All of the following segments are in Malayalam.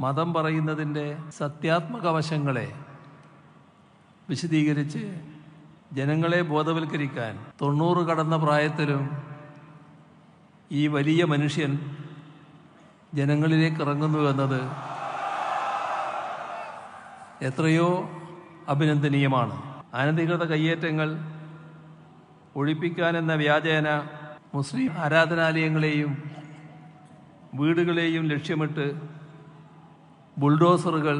മതം പറയുന്നതിൻ്റെ സത്യാത്മക വശങ്ങളെ വിശദീകരിച്ച് ജനങ്ങളെ ബോധവൽക്കരിക്കാൻ 90 കടന്ന പ്രായത്തിലും ഈ വലിയ മനുഷ്യൻ ജനങ്ങളിലേക്ക് ഇറങ്ങുന്നു എന്നത് എത്രയോ അഭിനന്ദനീയമാണ്. അനധികൃത കയ്യേറ്റങ്ങൾ ഒഴിപ്പിക്കാനെന്ന വ്യാജേന മുസ്ലിം ആരാധനാലയങ്ങളെയും വീടുകളെയും ലക്ഷ്യമിട്ട് ബുൾഡോസറുകൾ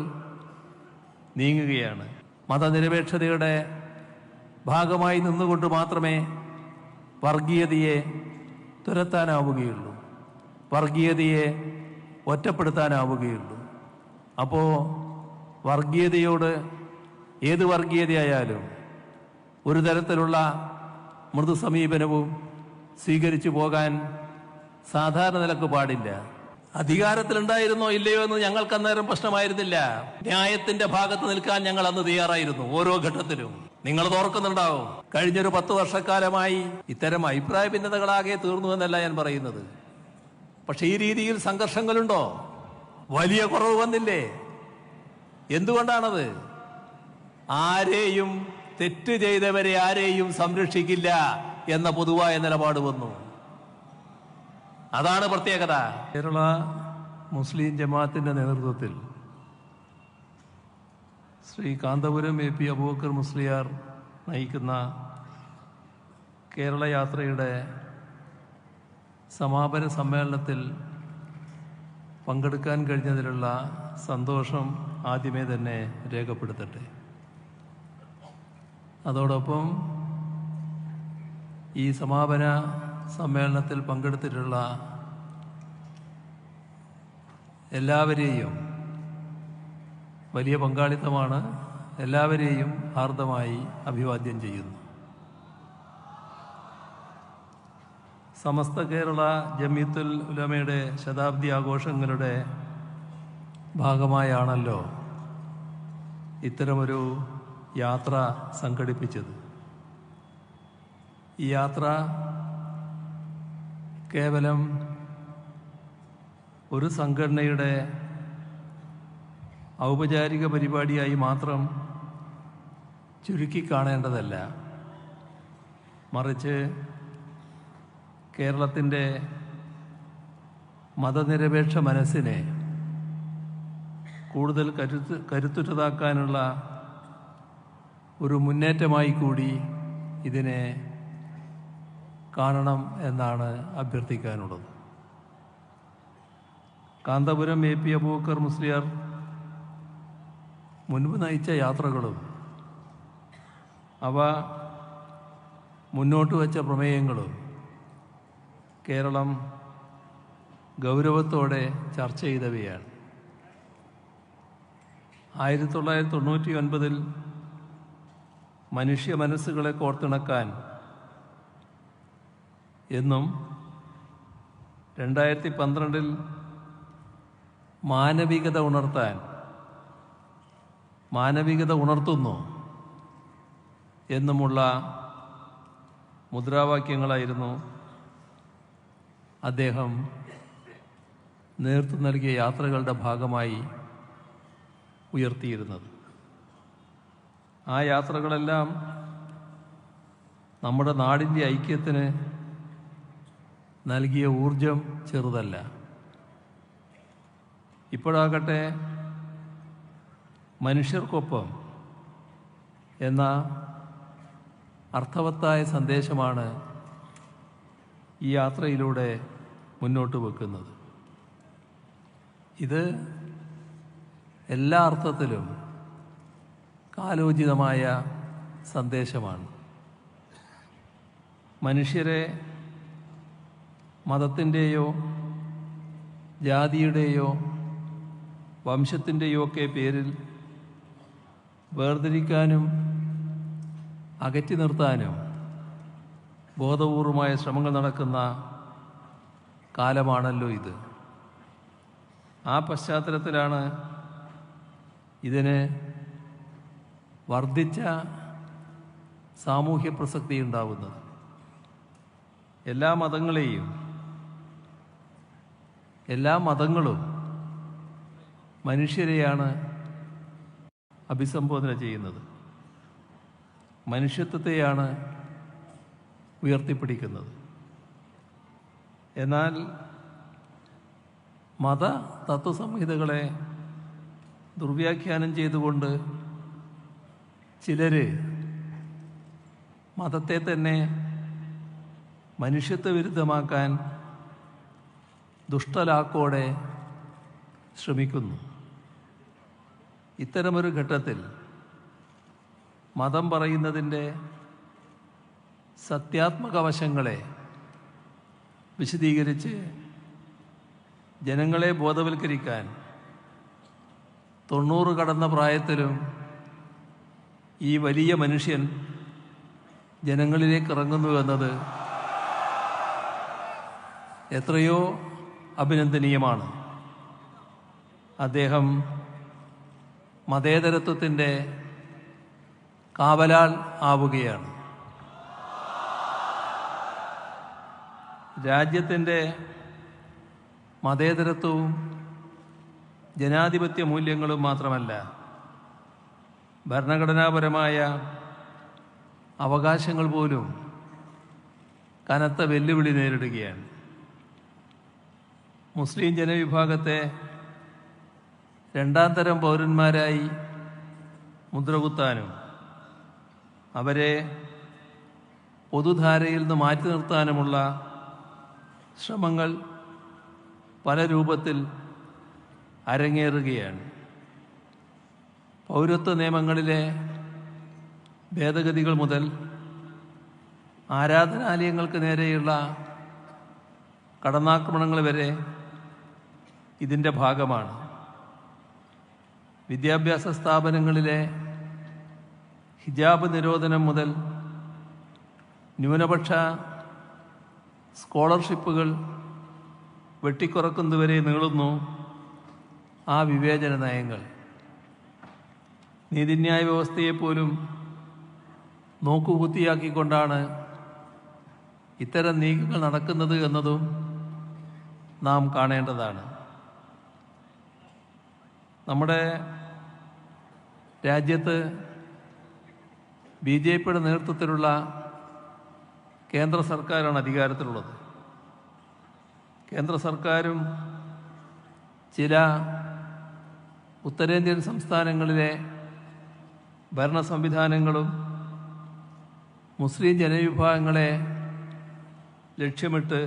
നീങ്ങുകയാണ്. മതനിരപേക്ഷതയുടെ ഭാഗമായി നിന്നുകൊണ്ട് മാത്രമേ വർഗീയതയെ തുരത്താനാവുകയുള്ളൂ, വർഗീയതയെ ഒറ്റപ്പെടുത്താനാവുകയുള്ളൂ. അപ്പോൾ വർഗീയതയോട്, ഏത് വർഗീയതയായാലും ഒരു തരത്തിലുള്ള മൃദു സമീപനവും സ്വീകരിച്ചു പോകാൻ സാധാരണ നിലക്ക് പാടില്ല. അധികാരത്തിലുണ്ടായിരുന്നോ ഇല്ലയോ എന്ന് ഞങ്ങൾക്ക് അന്നേരം പ്രശ്നമായിരുന്നില്ല. ന്യായത്തിന്റെ ഭാഗത്ത് നിൽക്കാൻ ഞങ്ങൾ അന്ന് തയ്യാറായിരുന്നു ഓരോ ഘട്ടത്തിലും. നിങ്ങൾ ഓർക്കുന്നുണ്ടാവും, കഴിഞ്ഞൊരു 10 വർഷക്കാലമായി ഇത്തരം അഭിപ്രായ ഭിന്നതകളാകെ തീർന്നു എന്നല്ല ഞാൻ പറയുന്നത്. പക്ഷെ ഈ രീതിയിൽ സംഘർഷങ്ങളുണ്ടോ? വലിയ കുറവ് വന്നില്ലേ? എന്തുകൊണ്ടാണത്? ആരെയും, തെറ്റ് ചെയ്തവരെ ആരെയും സംരക്ഷിക്കില്ല എന്ന പൊതുവായ നിലപാട് വന്നു. അതാണ് പ്രത്യേകത. കേരള മുസ്ലിം ജമാഅത്തിന്റെ നേതൃത്വത്തിൽ ശ്രീ കാന്തപുരം AP അബൂബക്കർ മുസ്ലിയാർ നയിക്കുന്ന കേരള യാത്രയുടെ സമാപന സമ്മേളനത്തിൽ പങ്കെടുക്കാൻ കഴിഞ്ഞതിലുള്ള സന്തോഷം ആദ്യമേ തന്നെ രേഖപ്പെടുത്തട്ടെ. അതോടൊപ്പം ഈ സമാപന സമ്മേളനത്തിൽ പങ്കെടുത്തിട്ടുള്ള എല്ലാവരെയും, വലിയ പങ്കാളിത്തമാണ്, എല്ലാവരെയും ഹാർദമായി അഭിവാദ്യം ചെയ്യുന്നു. സമസ്ത കേരള ജമിയത്തുൽ ഉലമയുടെ ശതാബ്ദി ആഘോഷങ്ങളുടെ ഭാഗമായാണല്ലോ ഇത്തരമൊരു യാത്ര സംഘടിപ്പിച്ചത്. ഈ യാത്ര കേവലം ഒരു സംഘടനയുടെ ഔപചാരിക പരിപാടിയായി മാത്രം ചുരുക്കി കാണേണ്ടതല്ല. മറിച്ച് കേരളത്തിൻ്റെ മതനിരപേക്ഷ മനസ്സിനെ കൂടുതൽ കരുത്തുറ്റതാക്കാനുള്ള ഒരു മുന്നേറ്റമായി കൂടി ഇതിനെ കാണണം എന്നാണ് അഭ്യർത്ഥിക്കാനുള്ളത്. കാന്തപുരം AP അബൂബക്കർ മുസ്ലിയാർ മുൻപ് നയിച്ച യാത്രകളും അവ മുന്നോട്ട് വച്ച പ്രമേയങ്ങളും കേരളം ഗൗരവത്തോടെ ചർച്ച ചെയ്തവയാണ്. 1999 മനുഷ്യ മനസ്സുകളെ കോർത്തിണക്കാൻ എന്നും 2012 മാനവികത ഉണർത്താൻ, മാനവികത ഉണർത്തുന്നു എന്നുമുള്ള മുദ്രാവാക്യങ്ങളായിരുന്നു അദ്ദേഹം നേതൃത്വം നൽകിയ യാത്രകളുടെ ഭാഗമായി ഉയർത്തിയിരുന്നത്. ആ യാത്രകളെല്ലാം നമ്മുടെ നാടിൻ്റെ ഐക്യത്തിന് നൽകിയ ഊർജം ചെറുതല്ല. ഇപ്പോഴാകട്ടെ മനുഷ്യർക്കൊപ്പം എന്ന അർത്ഥവത്തായ സന്ദേശമാണ് ഈ യാത്രയിലൂടെ മുന്നോട്ട് വെക്കുന്നത്. ഇത് എല്ലാ അർത്ഥത്തിലും കാലോചിതമായ സന്ദേശമാണ്. മനുഷ്യരെ മതത്തിൻ്റെയോ ജാതിയുടെയോ വംശത്തിൻ്റെയോ ഒക്കെ പേരിൽ വേർതിരിക്കാനും അകറ്റി നിർത്താനും ബോധപൂർവമായ ശ്രമങ്ങൾ നടക്കുന്ന കാലമാണല്ലോ ഇത്. ആ പശ്ചാത്തലത്തിലാണ് ഇതിന് വർദ്ധിച്ച സാമൂഹ്യ പ്രസക്തി ഉണ്ടാവുന്നത്. എല്ലാ മതങ്ങളും മനുഷ്യരെയാണ് അഭിസംബോധന ചെയ്യുന്നത്, മനുഷ്യത്വത്തെയാണ് ഉയർത്തിപ്പിടിക്കുന്നത്. എന്നാൽ മത തത്വസംഹിതകളെ ദുർവ്യാഖ്യാനം ചെയ്തുകൊണ്ട് ചിലർ മതത്തെ തന്നെ മനുഷ്യത്വ വിരുദ്ധമാക്കാൻ ദുഷ്ടലാക്കോടെ ശ്രമിക്കുന്നു. ഇത്തരമൊരു ഘട്ടത്തിൽ മതം പറയുന്നതിൻ്റെ സത്യാത്മക വശങ്ങളെ വിശദീകരിച്ച് ജനങ്ങളെ ബോധവൽക്കരിക്കാൻ 90 കടന്ന പ്രായത്തിലും ഈ വലിയ മനുഷ്യൻ ജനങ്ങളിലേക്ക് ഇറങ്ങുന്നു എന്നത് എത്രയോ അഭിനന്ദനീയമാണ്. അദ്ദേഹം മതേതരത്വത്തിൻ്റെ കാവലാൾ ആവുകയാണ്. രാജ്യത്തിൻ്റെ മതേതരത്വവും ജനാധിപത്യ മൂല്യങ്ങളും മാത്രമല്ല, ഭരണഘടനാപരമായ അവകാശങ്ങൾ പോലും കനത്ത വെല്ലുവിളി നേരിടുകയാണ്. മുസ്ലിം ജനവിഭാഗത്തെ രണ്ടാം തരം പൗരന്മാരായി മുദ്രകുത്താനും അവരെ പൊതുധാരയിൽ നിന്ന് മാറ്റി നിർത്താനുമുള്ള ശ്രമങ്ങൾ പല രൂപത്തിൽ അരങ്ങേറുകയാണ്. പൗരത്വ നിയമങ്ങളിലെ ഭേദഗതികൾ മുതൽ ആരാധനാലയങ്ങൾക്ക് നേരെയുള്ള കടന്നാക്രമണങ്ങൾ വരെ ഇതിൻ്റെ ഭാഗമാണ്. വിദ്യാഭ്യാസ സ്ഥാപനങ്ങളിലെ ഹിജാബ് നിരോധനം മുതൽ ന്യൂനപക്ഷ സ്കോളർഷിപ്പുകൾ വെട്ടിക്കുറക്കുന്നതുവരെ നീളുന്നു ആ വിവേചന നയങ്ങൾ. നീതിന്യായ വ്യവസ്ഥയെപ്പോലും നോക്കുകുത്തിയാക്കിക്കൊണ്ടാണ് ഇത്തരം നീക്കങ്ങൾ നടക്കുന്നത് എന്നതും നാം കാണേണ്ടതാണ്. നമ്മുടെ രാജ്യത്ത് BJPയുടെ നേതൃത്വത്തിലുള്ള കേന്ദ്ര സർക്കാരാണ് അധികാരത്തിലുള്ളത്. കേന്ദ്ര സർക്കാരും ചില ഉത്തരേന്ത്യൻ സംസ്ഥാനങ്ങളിലെ ഭരണ സംവിധാനങ്ങളും മുസ്ലിം ജനവിഭാഗങ്ങളെ ലക്ഷ്യമിട്ട്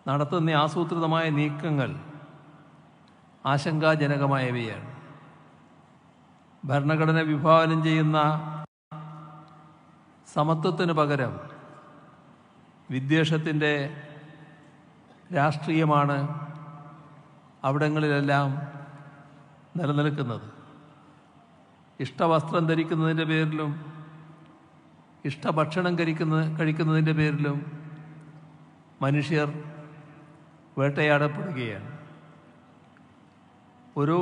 നടത്തുന്ന ആസൂത്രിതമായ നീക്കങ്ങൾ ആശങ്കാജനകമായവയാണ്. ഭരണഘടന വിഭാവനം ചെയ്യുന്ന സമത്വത്തിന് പകരം വിദ്വേഷത്തിൻ്റെ രാഷ്ട്രീയമാണ് അവിടങ്ങളിലെല്ലാം നിലനിൽക്കുന്നത്. ഇഷ്ടവസ്ത്രം ധരിക്കുന്നതിൻ്റെ പേരിലും ഇഷ്ടഭക്ഷണം കഴിക്കുന്നതിൻ്റെ പേരിലും മനുഷ്യർ വേട്ടയാടപ്പെടുകയാണ്. ഒരു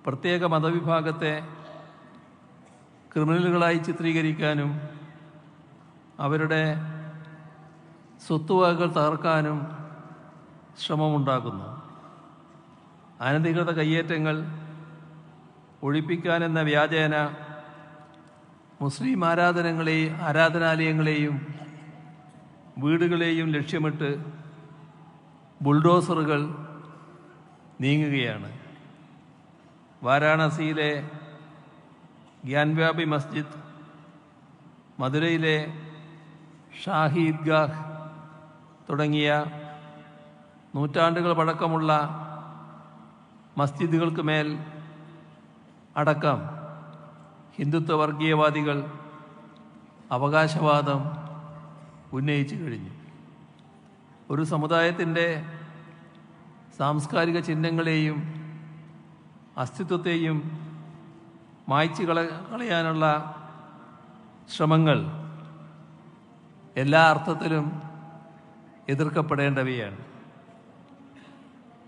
പ്രത്യേക മതവിഭാഗത്തെ ക്രിമിനലുകളായി ചിത്രീകരിക്കാനും അവരുടെ സ്വത്തുവകകൾ തകർക്കാനും ശ്രമമുണ്ടാക്കുന്നു. അനധികൃത കയ്യേറ്റങ്ങൾ ഒഴിപ്പിക്കാനെന്ന വ്യാജേന മുസ്ലിം ആരാധനാലയങ്ങളെയും വീടുകളെയും ലക്ഷ്യമിട്ട് ബുൾഡോസറുകൾ നീങ്ങുകയാണ്. വാരാണസിയിലെ ഗ്യാൻവ്യാപി മസ്ജിദ്, മധുരയിലെ ഷാഹി ഈദ്ഗാഹ് തുടങ്ങിയ നൂറ്റാണ്ടുകൾ പഴക്കമുള്ള മസ്ജിദുകൾക്ക് മേൽ അടക്കം ഹിന്ദുത്വ വർഗീയവാദികൾ അവകാശവാദം ഉന്നയിച്ചു കഴിഞ്ഞു. ഒരു സമുദായത്തിൻ്റെ സാംസ്കാരിക ചിഹ്നങ്ങളെയും അസ്തിത്വത്തെയും മായ്ച്ചു കളയാനുള്ള ശ്രമങ്ങൾ എല്ലാ അർത്ഥത്തിലും എതിർക്കപ്പെടേണ്ടവയാണ്.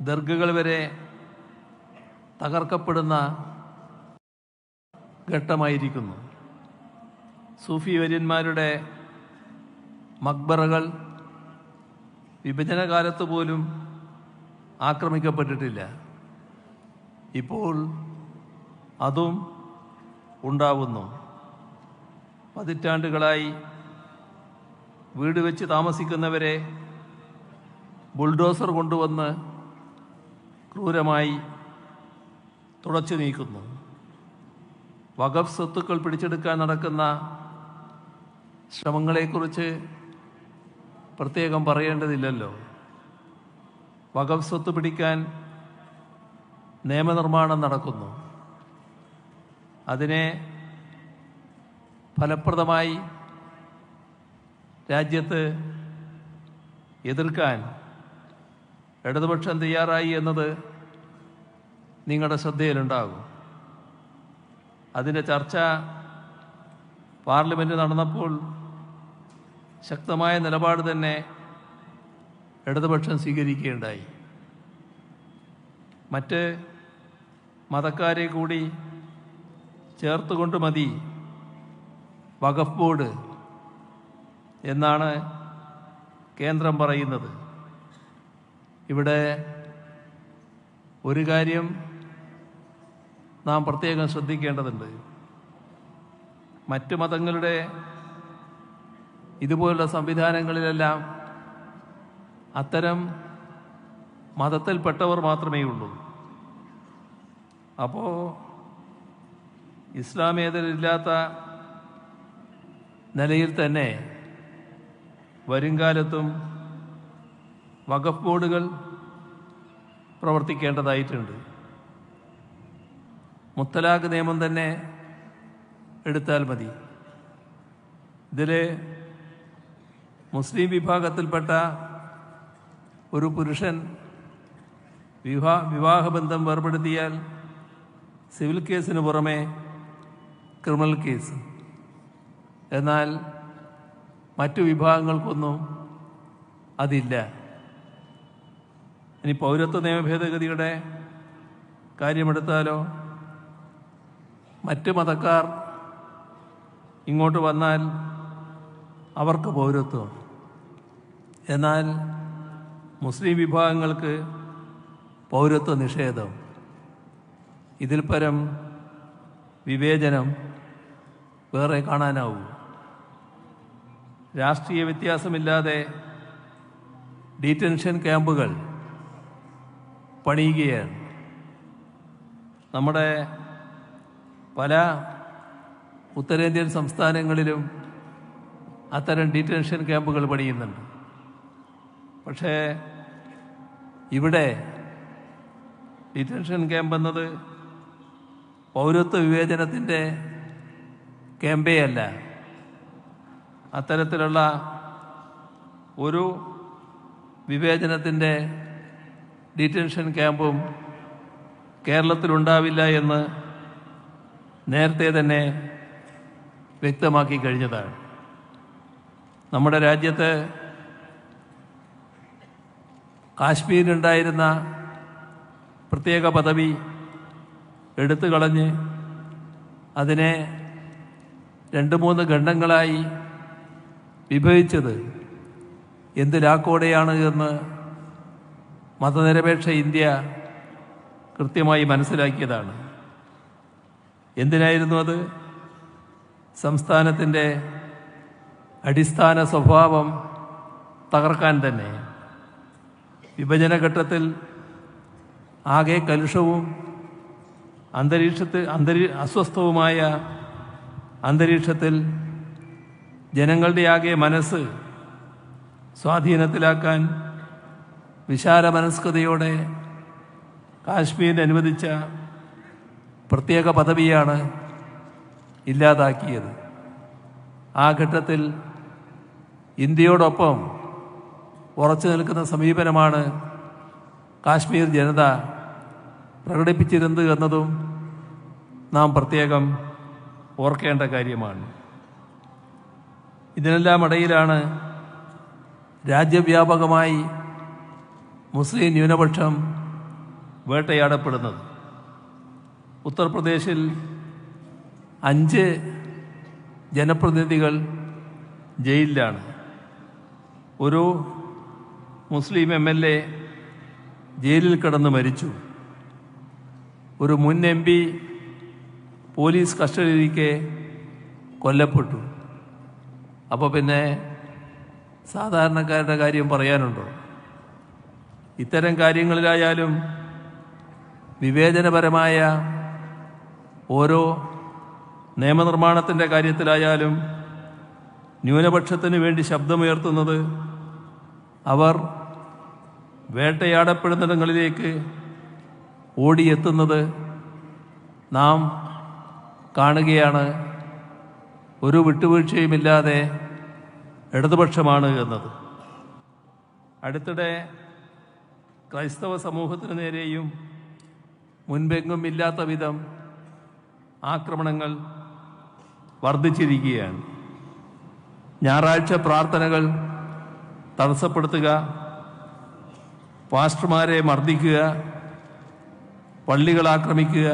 ദർഗകൾ വരെ തകർക്കപ്പെടുന്ന ഘട്ടമായിരിക്കുന്നു. സൂഫി വര്യന്മാരുടെ മക്ബറകൾ വിഭജനകാലത്ത് പോലും ആക്രമിക്കപ്പെട്ടിട്ടില്ല. ഇപ്പോൾ അതും ഉണ്ടാവുന്നു. പതിറ്റാണ്ടുകളായി വീട് വെച്ച് താമസിക്കുന്നവരെ ബുൾഡോസർ കൊണ്ടുവന്ന് ക്രൂരമായി തുടച്ചു നീക്കുന്നു. വഖഫ് സ്വത്തുക്കൾ പിടിച്ചെടുക്കാൻ നടക്കുന്ന ശ്രമങ്ങളെക്കുറിച്ച് പ്രത്യേകം പറയേണ്ടതില്ലല്ലോ. വഖഫ് സ്വത്ത് പിടിക്കാൻ നിയമനിർമ്മാണം നടക്കുന്നു. അതിനെ ഫലപ്രദമായി രാജ്യത്ത് എതിർക്കാൻ ഇടതുപക്ഷം തയ്യാറായി എന്നത് നിങ്ങളുടെ ശ്രദ്ധയിലുണ്ടാകും. അതിൻ്റെ ചർച്ച പാർലമെൻറ്റ് നടന്നപ്പോൾ ശക്തമായ നിലപാട് തന്നെ ഇടതുപക്ഷം സ്വീകരിക്കുകയുണ്ടായി. മറ്റ് മതക്കാരെ കൂടി ചേർത്തുകൊണ്ട് മതി വഖഫ് ബോർഡ് എന്നാണ് കേന്ദ്രം പറയുന്നത്. ഇവിടെ ഒരു കാര്യം നാം പ്രത്യേകം ശ്രദ്ധിക്കേണ്ടതുണ്ട്. മറ്റ് മതങ്ങളുടെ ഇതുപോലുള്ള സംവിധാനങ്ങളിലെല്ലാം അത്തരം മതത്തിൽപ്പെട്ടവർ മാത്രമേ ഉള്ളൂ. അപ്പോൾ ഇസ്ലാമേതരില്ലാത്ത നിലയിൽ തന്നെ വരുംകാലത്തും വഖഫ് ബോർഡുകൾ പ്രവർത്തിക്കേണ്ടതായിട്ടുണ്ട്. മുത്തലാഖ് നിയമം തന്നെ എടുത്താൽ മതി. ഇതിൽ മുസ്ലിം വിഭാഗത്തിൽപ്പെട്ട ഒരു പുരുഷൻ വിവാഹബന്ധം വേർപെടുത്തിയാൽ സിവിൽ കേസിന് പുറമെ ക്രിമിനൽ കേസ്. എന്നാൽ മറ്റു വിഭാഗങ്ങൾക്കൊന്നും അതില്ല. ഇനി പൗരത്വ നിയമ ഭേദഗതിയുടെ കാര്യമെടുത്താലോ, മറ്റ് മതക്കാർ ഇങ്ങോട്ട് വന്നാൽ അവർക്ക് പൗരത്വം, എന്നാൽ മുസ്ലിം വിഭാഗങ്ങൾക്ക് പൗരത്വ നിഷേധം. ഇതിൽ പരം വിവേചനം വേറെ കാണാനാവൂ. രാഷ്ട്രീയ വ്യത്യാസമില്ലാതെ ഡീറ്റൻഷൻ ക്യാമ്പുകൾ പണിയുകയാണ്. നമ്മുടെ പല ഉത്തരേന്ത്യൻ സംസ്ഥാനങ്ങളിലും അത്തരം ഡീറ്റൻഷൻ ക്യാമ്പുകൾ പണിയുന്നുണ്ട്. പക്ഷേ ഇവിടെ ഡീറ്റൻഷൻ ക്യാമ്പ് എന്നത് പൗരത്വ വിവേചനത്തിൻ്റെ ക്യാമ്പേ അല്ല. അത്തരത്തിലുള്ള ഒരു വിവേചനത്തിൻ്റെ ഡീറ്റൻഷൻ ക്യാമ്പും കേരളത്തിലുണ്ടാവില്ല എന്ന് നേരത്തെ തന്നെ വ്യക്തമാക്കി കഴിഞ്ഞതാണ്. നമ്മുടെ രാജ്യത്ത് കാശ്മീരിനുണ്ടായിരുന്ന പ്രത്യേക പദവി എടുത്തു കളഞ്ഞ് അതിനെ 2-3 ഖണ്ഡങ്ങളായി വിഭജിച്ചത് എന്ത് ലാക്കോടെയാണ് എന്ന് മതനിരപേക്ഷ ഇന്ത്യ കൃത്യമായി മനസ്സിലാക്കിയതാണ്. എന്തിനായിരുന്നു അത്? സംസ്ഥാനത്തിൻ്റെ അടിസ്ഥാന സ്വഭാവം തകർക്കാൻ തന്നെ. വിഭജനഘട്ടത്തിൽ ആകെ കലുഷവും അസ്വസ്ഥവുമായ അന്തരീക്ഷത്തിൽ ജനങ്ങളുടെ ആകെ മനസ്സ് സ്വാധീനത്തിലാക്കാൻ വിശാല മനസ്കതയോടെ കാശ്മീരിന് അനുവദിച്ച പ്രത്യേക പദവിയാണ് ഇല്ലാതാക്കിയത്. ആ ഘട്ടത്തിൽ ഇന്ത്യയോടൊപ്പം ഉറച്ചു നിൽക്കുന്ന സമീപനമാണ് കാശ്മീർ ജനത പ്രകടിപ്പിച്ചിരുന്നത് എന്നതും നാം പ്രത്യേകം ഓർക്കേണ്ട കാര്യമാണ്. ഇതിനെല്ലാം ഇടയിലാണ് രാജ്യവ്യാപകമായി മുസ്ലിം ന്യൂനപക്ഷം വേട്ടയാടപ്പെടുന്നത്. ഉത്തർപ്രദേശിൽ 5 ജനപ്രതിനിധികൾ ജയിലിലാണ്. ഒരു മുസ്ലിം MLA ജയിലിൽ കിടന്ന് മരിച്ചു. ഒരു മുൻ MP പോലീസ് കസ്റ്റഡിയിലിരിക്കെ കൊല്ലപ്പെട്ടു. അപ്പോൾ പിന്നെ സാധാരണക്കാരുടെ കാര്യം പറയാനുണ്ടോ? ഇത്തരം കാര്യങ്ങളിലായാലും വിവേചനപരമായ ഓരോ നിയമനിർമ്മാണത്തിൻ്റെ കാര്യത്തിലായാലും ന്യൂനപക്ഷത്തിന് വേണ്ടി ശബ്ദമുയർത്തുന്നത് അവർ വേട്ടയാടപ്പെടുന്നിടങ്ങളിലേക്ക് ഓടിയെത്തുന്നത് നാം കാണുകയാണ്. ഒരു വിട്ടുവീഴ്ചയുമില്ലാതെ ഇടതുപക്ഷമാണ് എന്നത്. അടുത്തിടെ ക്രൈസ്തവ സമൂഹത്തിന് നേരെയും മുൻപെങ്ങും ഇല്ലാത്ത വിധം ആക്രമണങ്ങൾ വർദ്ധിച്ചിരിക്കുകയാണ്. ഞായറാഴ്ച പ്രാർത്ഥനകൾ തടസ്സപ്പെടുത്തുക, പാസ്റ്റർമാരെ മർദ്ദിക്കുക, പള്ളികൾ ആക്രമിക്കുക,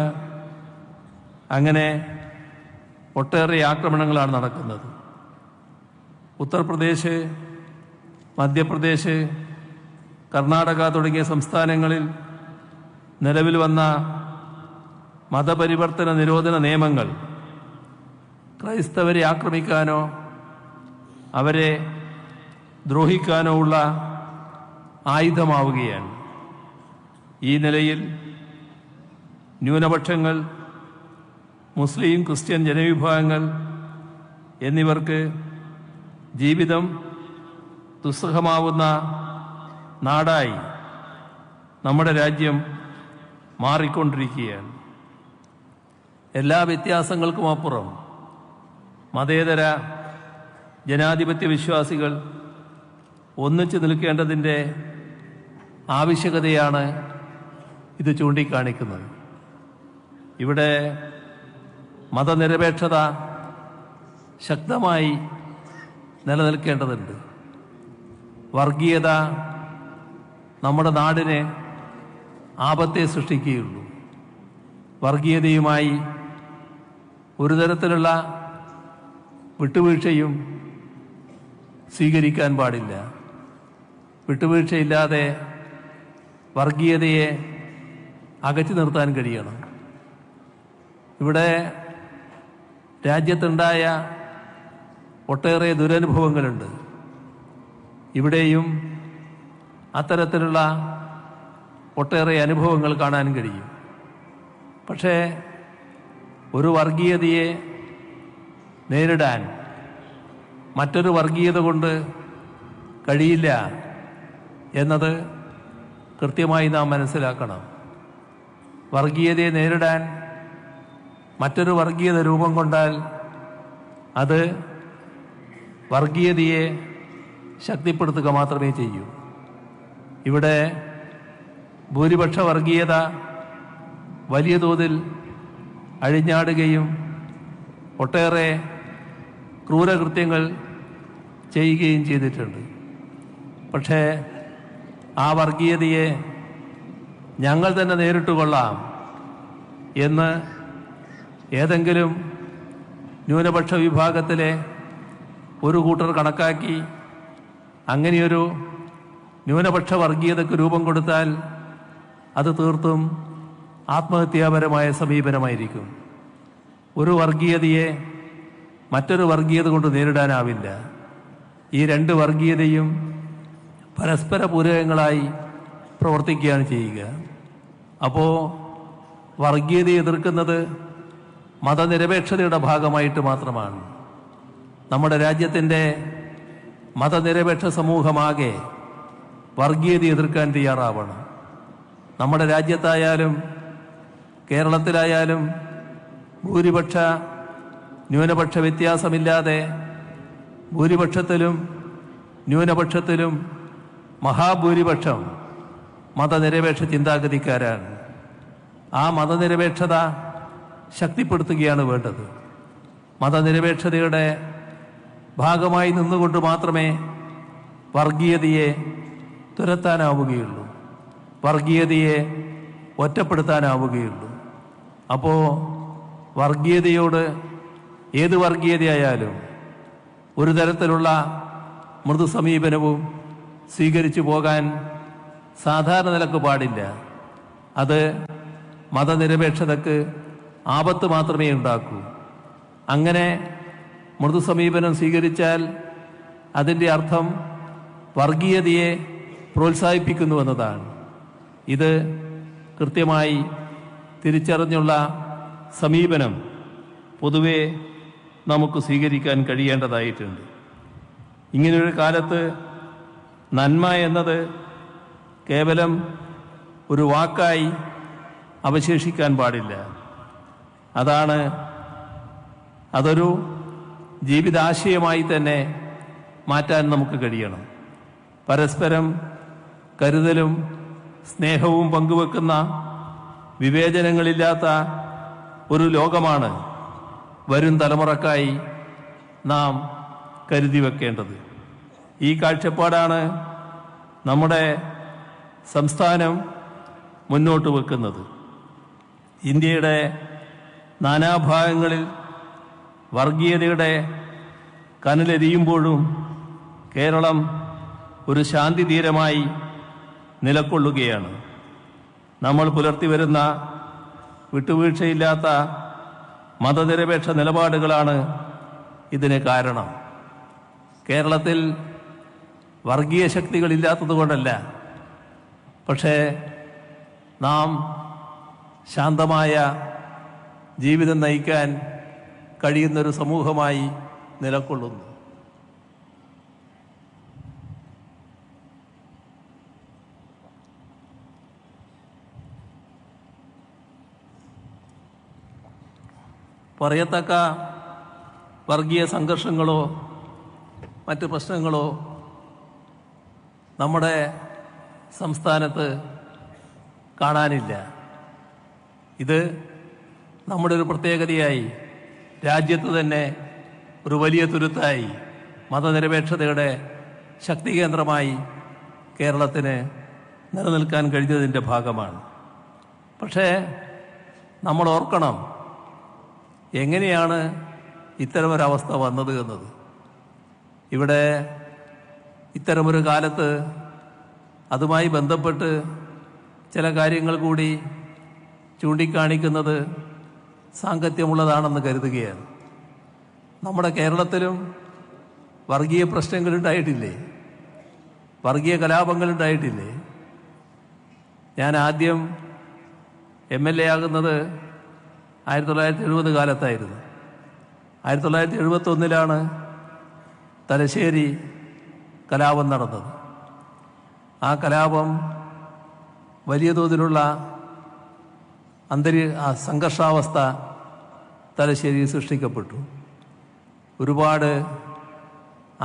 അങ്ങനെ ഒട്ടേറെ ആക്രമണങ്ങളാണ് നടക്കുന്നത്. ഉത്തർപ്രദേശ്, മധ്യപ്രദേശ്, കർണാടക തുടങ്ങിയ സംസ്ഥാനങ്ങളിൽ നിലവിൽ വന്ന മതപരിവർത്തന നിരോധന നിയമങ്ങൾ ക്രൈസ്തവരെ ആക്രമിക്കാനോ അവരെ ദ്രോഹിക്കാനോ ഉള്ള ആയുധമാവുകയാണ്. ഈ നിലയിൽ ന്യൂനപക്ഷങ്ങൾ, മുസ്ലിം, ക്രിസ്ത്യൻ ജനവിഭാഗങ്ങൾ എന്നിവർക്ക് ജീവിതം ദുസ്സഹമാവുന്ന നാടായി നമ്മുടെ രാജ്യം മാറിക്കൊണ്ടിരിക്കുകയാണ്. എല്ലാ വ്യത്യാസങ്ങൾക്കുമപ്പുറം മതേതര ജനാധിപത്യ വിശ്വാസികൾ ഒന്നിച്ചു നിൽക്കേണ്ടതിൻ്റെ ആവശ്യകതയാണ് ഇത് ചൂണ്ടിക്കാണിക്കുന്നത്. ഇവിടെ മതനിരപേക്ഷത ശക്തമായി നിലനിൽക്കേണ്ടതുണ്ട്. വർഗീയത നമ്മുടെ നാടിന് ആപത്തെ സൃഷ്ടിക്കുകയുള്ളൂ. വർഗീയതയുമായി ഒരു തരത്തിലുള്ള വിട്ടുവീഴ്ചയും സ്വീകരിക്കാൻ പാടില്ല. വിട്ടുവീഴ്ചയില്ലാതെ വർഗീയതയെ അകറ്റി നിർത്താൻ കഴിയണം. ഇവിടെ രാജ്യത്തുണ്ടായ ഒട്ടേറെ ദുരനുഭവങ്ങളുണ്ട്. ഇവിടെയും അത്തരത്തിലുള്ള ഒട്ടേറെ അനുഭവങ്ങൾ കാണാൻ കഴിയും. പക്ഷേ ഒരു വർഗീയതയെ നേരിടാൻ മറ്റൊരു വർഗീയത കൊണ്ട് കഴിയില്ല എന്നത് കൃത്യമായി നാം മനസ്സിലാക്കണം. വർഗീയതയെ നേരിടാൻ മറ്റൊരു വർഗീയത രൂപം കൊണ്ടാൽ അത് വർഗീയതയെ ശക്തിപ്പെടുത്തുക മാത്രമേ ചെയ്യൂ. ഇവിടെ ഭൂരിപക്ഷ വർഗീയത വലിയ തോതിൽ അഴിഞ്ഞാടുകയും ഒട്ടേറെ ക്രൂരകൃത്യങ്ങൾ ചെയ്യുകയും ചെയ്തിട്ടുണ്ട്. പക്ഷേ ആ വർഗീയതയെ ഞങ്ങൾ തന്നെ നേരിട്ട് കൊള്ളാം എന്ന് ഏതെങ്കിലും ന്യൂനപക്ഷ വിഭാഗത്തിലെ ഒരു കൂട്ടർ കണക്കാക്കി അങ്ങനെയൊരു ന്യൂനപക്ഷ വർഗീയതയ്ക്ക് രൂപം കൊടുത്താൽ അത് തീർത്തും ആത്മഹത്യാപരമായ സമീപനമായിരിക്കും. ഒരു വർഗീയതയെ മറ്റൊരു വർഗീയത കൊണ്ട് നേരിടാനാവില്ല. ഈ രണ്ട് വർഗീയതയും പരസ്പര പൂരകങ്ങളായി പ്രവർത്തിക്കുകയാണ് ചെയ്യുക. അപ്പോൾ വർഗീയതയെ എതിർക്കുന്നത് മതനിരപേക്ഷതയുടെ ഭാഗമായിട്ട് മാത്രമാണ്. നമ്മുടെ രാജ്യത്തിൻ്റെ മതനിരപേക്ഷ സമൂഹമാകെ വർഗീയത എതിർക്കാൻ തയ്യാറാവണം. നമ്മുടെ രാജ്യത്തായാലും കേരളത്തിലായാലും ഭൂരിപക്ഷ ന്യൂനപക്ഷ വ്യത്യാസമില്ലാതെ ഭൂരിപക്ഷത്തിലും ന്യൂനപക്ഷത്തിലും മഹാഭൂരിപക്ഷം മതനിരപേക്ഷ ചിന്താഗതിക്കാരാണ്. ആ മതനിരപേക്ഷത ശക്തിപ്പെടുത്തുകയാണ് വേണ്ടത്. മതനിരപേക്ഷതയുടെ ഭാഗമായി നിന്നുകൊണ്ട് മാത്രമേ വർഗീയതയെ തുരത്താനാവുകയുള്ളൂ, വർഗീയതയെ ഒറ്റപ്പെടുത്താനാവുകയുള്ളൂ. അപ്പോൾ വർഗീയതയോട്, ഏത് വർഗീയതയായാലും ഒരു തരത്തിലുള്ള മൃദു സമീപനവും സ്വീകരിച്ചു പോകാൻ സാധാരണ നിലക്ക് പാടില്ല. അത് മതനിരപേക്ഷതയ്ക്ക് ആപത്ത് മാത്രമേ ഉണ്ടാക്കൂ. അങ്ങനെ മൃദു സമീപനം സ്വീകരിച്ചാൽ അതിൻ്റെ അർത്ഥം വർഗീയതയെ പ്രോത്സാഹിപ്പിക്കുന്നുവെന്നതാണ്. ഇത് കൃത്യമായി തിരിച്ചറിഞ്ഞുള്ള സമീപനം പൊതുവെ നമുക്ക് സ്വീകരിക്കാൻ കഴിയേണ്ടതായിട്ടുണ്ട്. ഇങ്ങനൊരു കാലത്ത് നന്മ എന്നത് കേവലം ഒരു വാക്കായി അവശേഷിക്കാൻ പാടില്ല. അതൊരു ജീവിതാശയമായി തന്നെ മാറ്റാൻ നമുക്ക് കഴിയണം. പരസ്പരം കരുതലും സ്നേഹവും പങ്കുവെക്കുന്ന വിവേചനങ്ങളില്ലാത്ത ഒരു ലോകമാണ് വരും തലമുറക്കായി നാം കരുതി വെക്കേണ്ടത്. ഈ കാഴ്ചപ്പാടാണ് നമ്മുടെ സംസ്ഥാനം മുന്നോട്ട് വെക്കുന്നത്. ഇന്ത്യയുടെ നാനാഭാഗങ്ങളിൽ വർഗീയതയുടെ കനലെരിയുമ്പോഴും കേരളം ഒരു ശാന്തി തീരമായി നിലകൊള്ളുകയാണ്. നമ്മൾ പുലർത്തി വരുന്ന വിട്ടുവീഴ്ചയില്ലാത്ത മതനിരപേക്ഷ നിലപാടുകളാണ് ഇതിന് കാരണം. കേരളത്തിൽ വർഗീയ ശക്തികളില്ലാത്തതുകൊണ്ടല്ല, പക്ഷേ നാം ശാന്തമായ ജീവിതം നയിക്കാൻ കഴിയുന്നൊരു സമൂഹമായി നിലകൊള്ളുന്നു. പറയത്തക്ക വർഗീയ സംഘർഷങ്ങളോ മറ്റ് പ്രശ്നങ്ങളോ നമ്മുടെ സംസ്ഥാനത്ത് കാണാനില്ല. ഇത് നമ്മുടെ ഒരു പ്രത്യേകതയായി, രാജ്യത്ത് തന്നെ ഒരു വലിയ തുരുത്തായി, മതനിരപേക്ഷതയുടെ ശക്തി കേന്ദ്രമായി കേരളത്തിന് നിലനിൽക്കാൻ കഴിഞ്ഞതിൻ്റെ ഭാഗമാണ്. പക്ഷേ നമ്മൾ ഓർക്കണം, എങ്ങനെയാണ് ഇത്തരമൊരവസ്ഥ വന്നത് എന്നത്. ഇവിടെ ഇത്തരമൊരു കാലത്ത് അതുമായി ബന്ധപ്പെട്ട് ചില കാര്യങ്ങൾ കൂടി ചൂണ്ടിക്കാണിക്കുന്നത് സാങ്കത്യമുള്ളതാണെന്ന് കരുതുകയാണ്. നമ്മുടെ കേരളത്തിലും വർഗീയ പ്രശ്നങ്ങളുണ്ടായിട്ടില്ലേ? വർഗീയ കലാപങ്ങളുണ്ടായിട്ടില്ലേ? ഞാൻ ആദ്യം MLA ആകുന്നത് 1970 കാലത്തായിരുന്നു. 1971 തലശ്ശേരി കലാപം നടന്നത്. ആ കലാപം വലിയ തോതിലുള്ള സംഘർഷാവസ്ഥ തലശ്ശേരിയിൽ സൃഷ്ടിക്കപ്പെട്ടു. ഒരുപാട്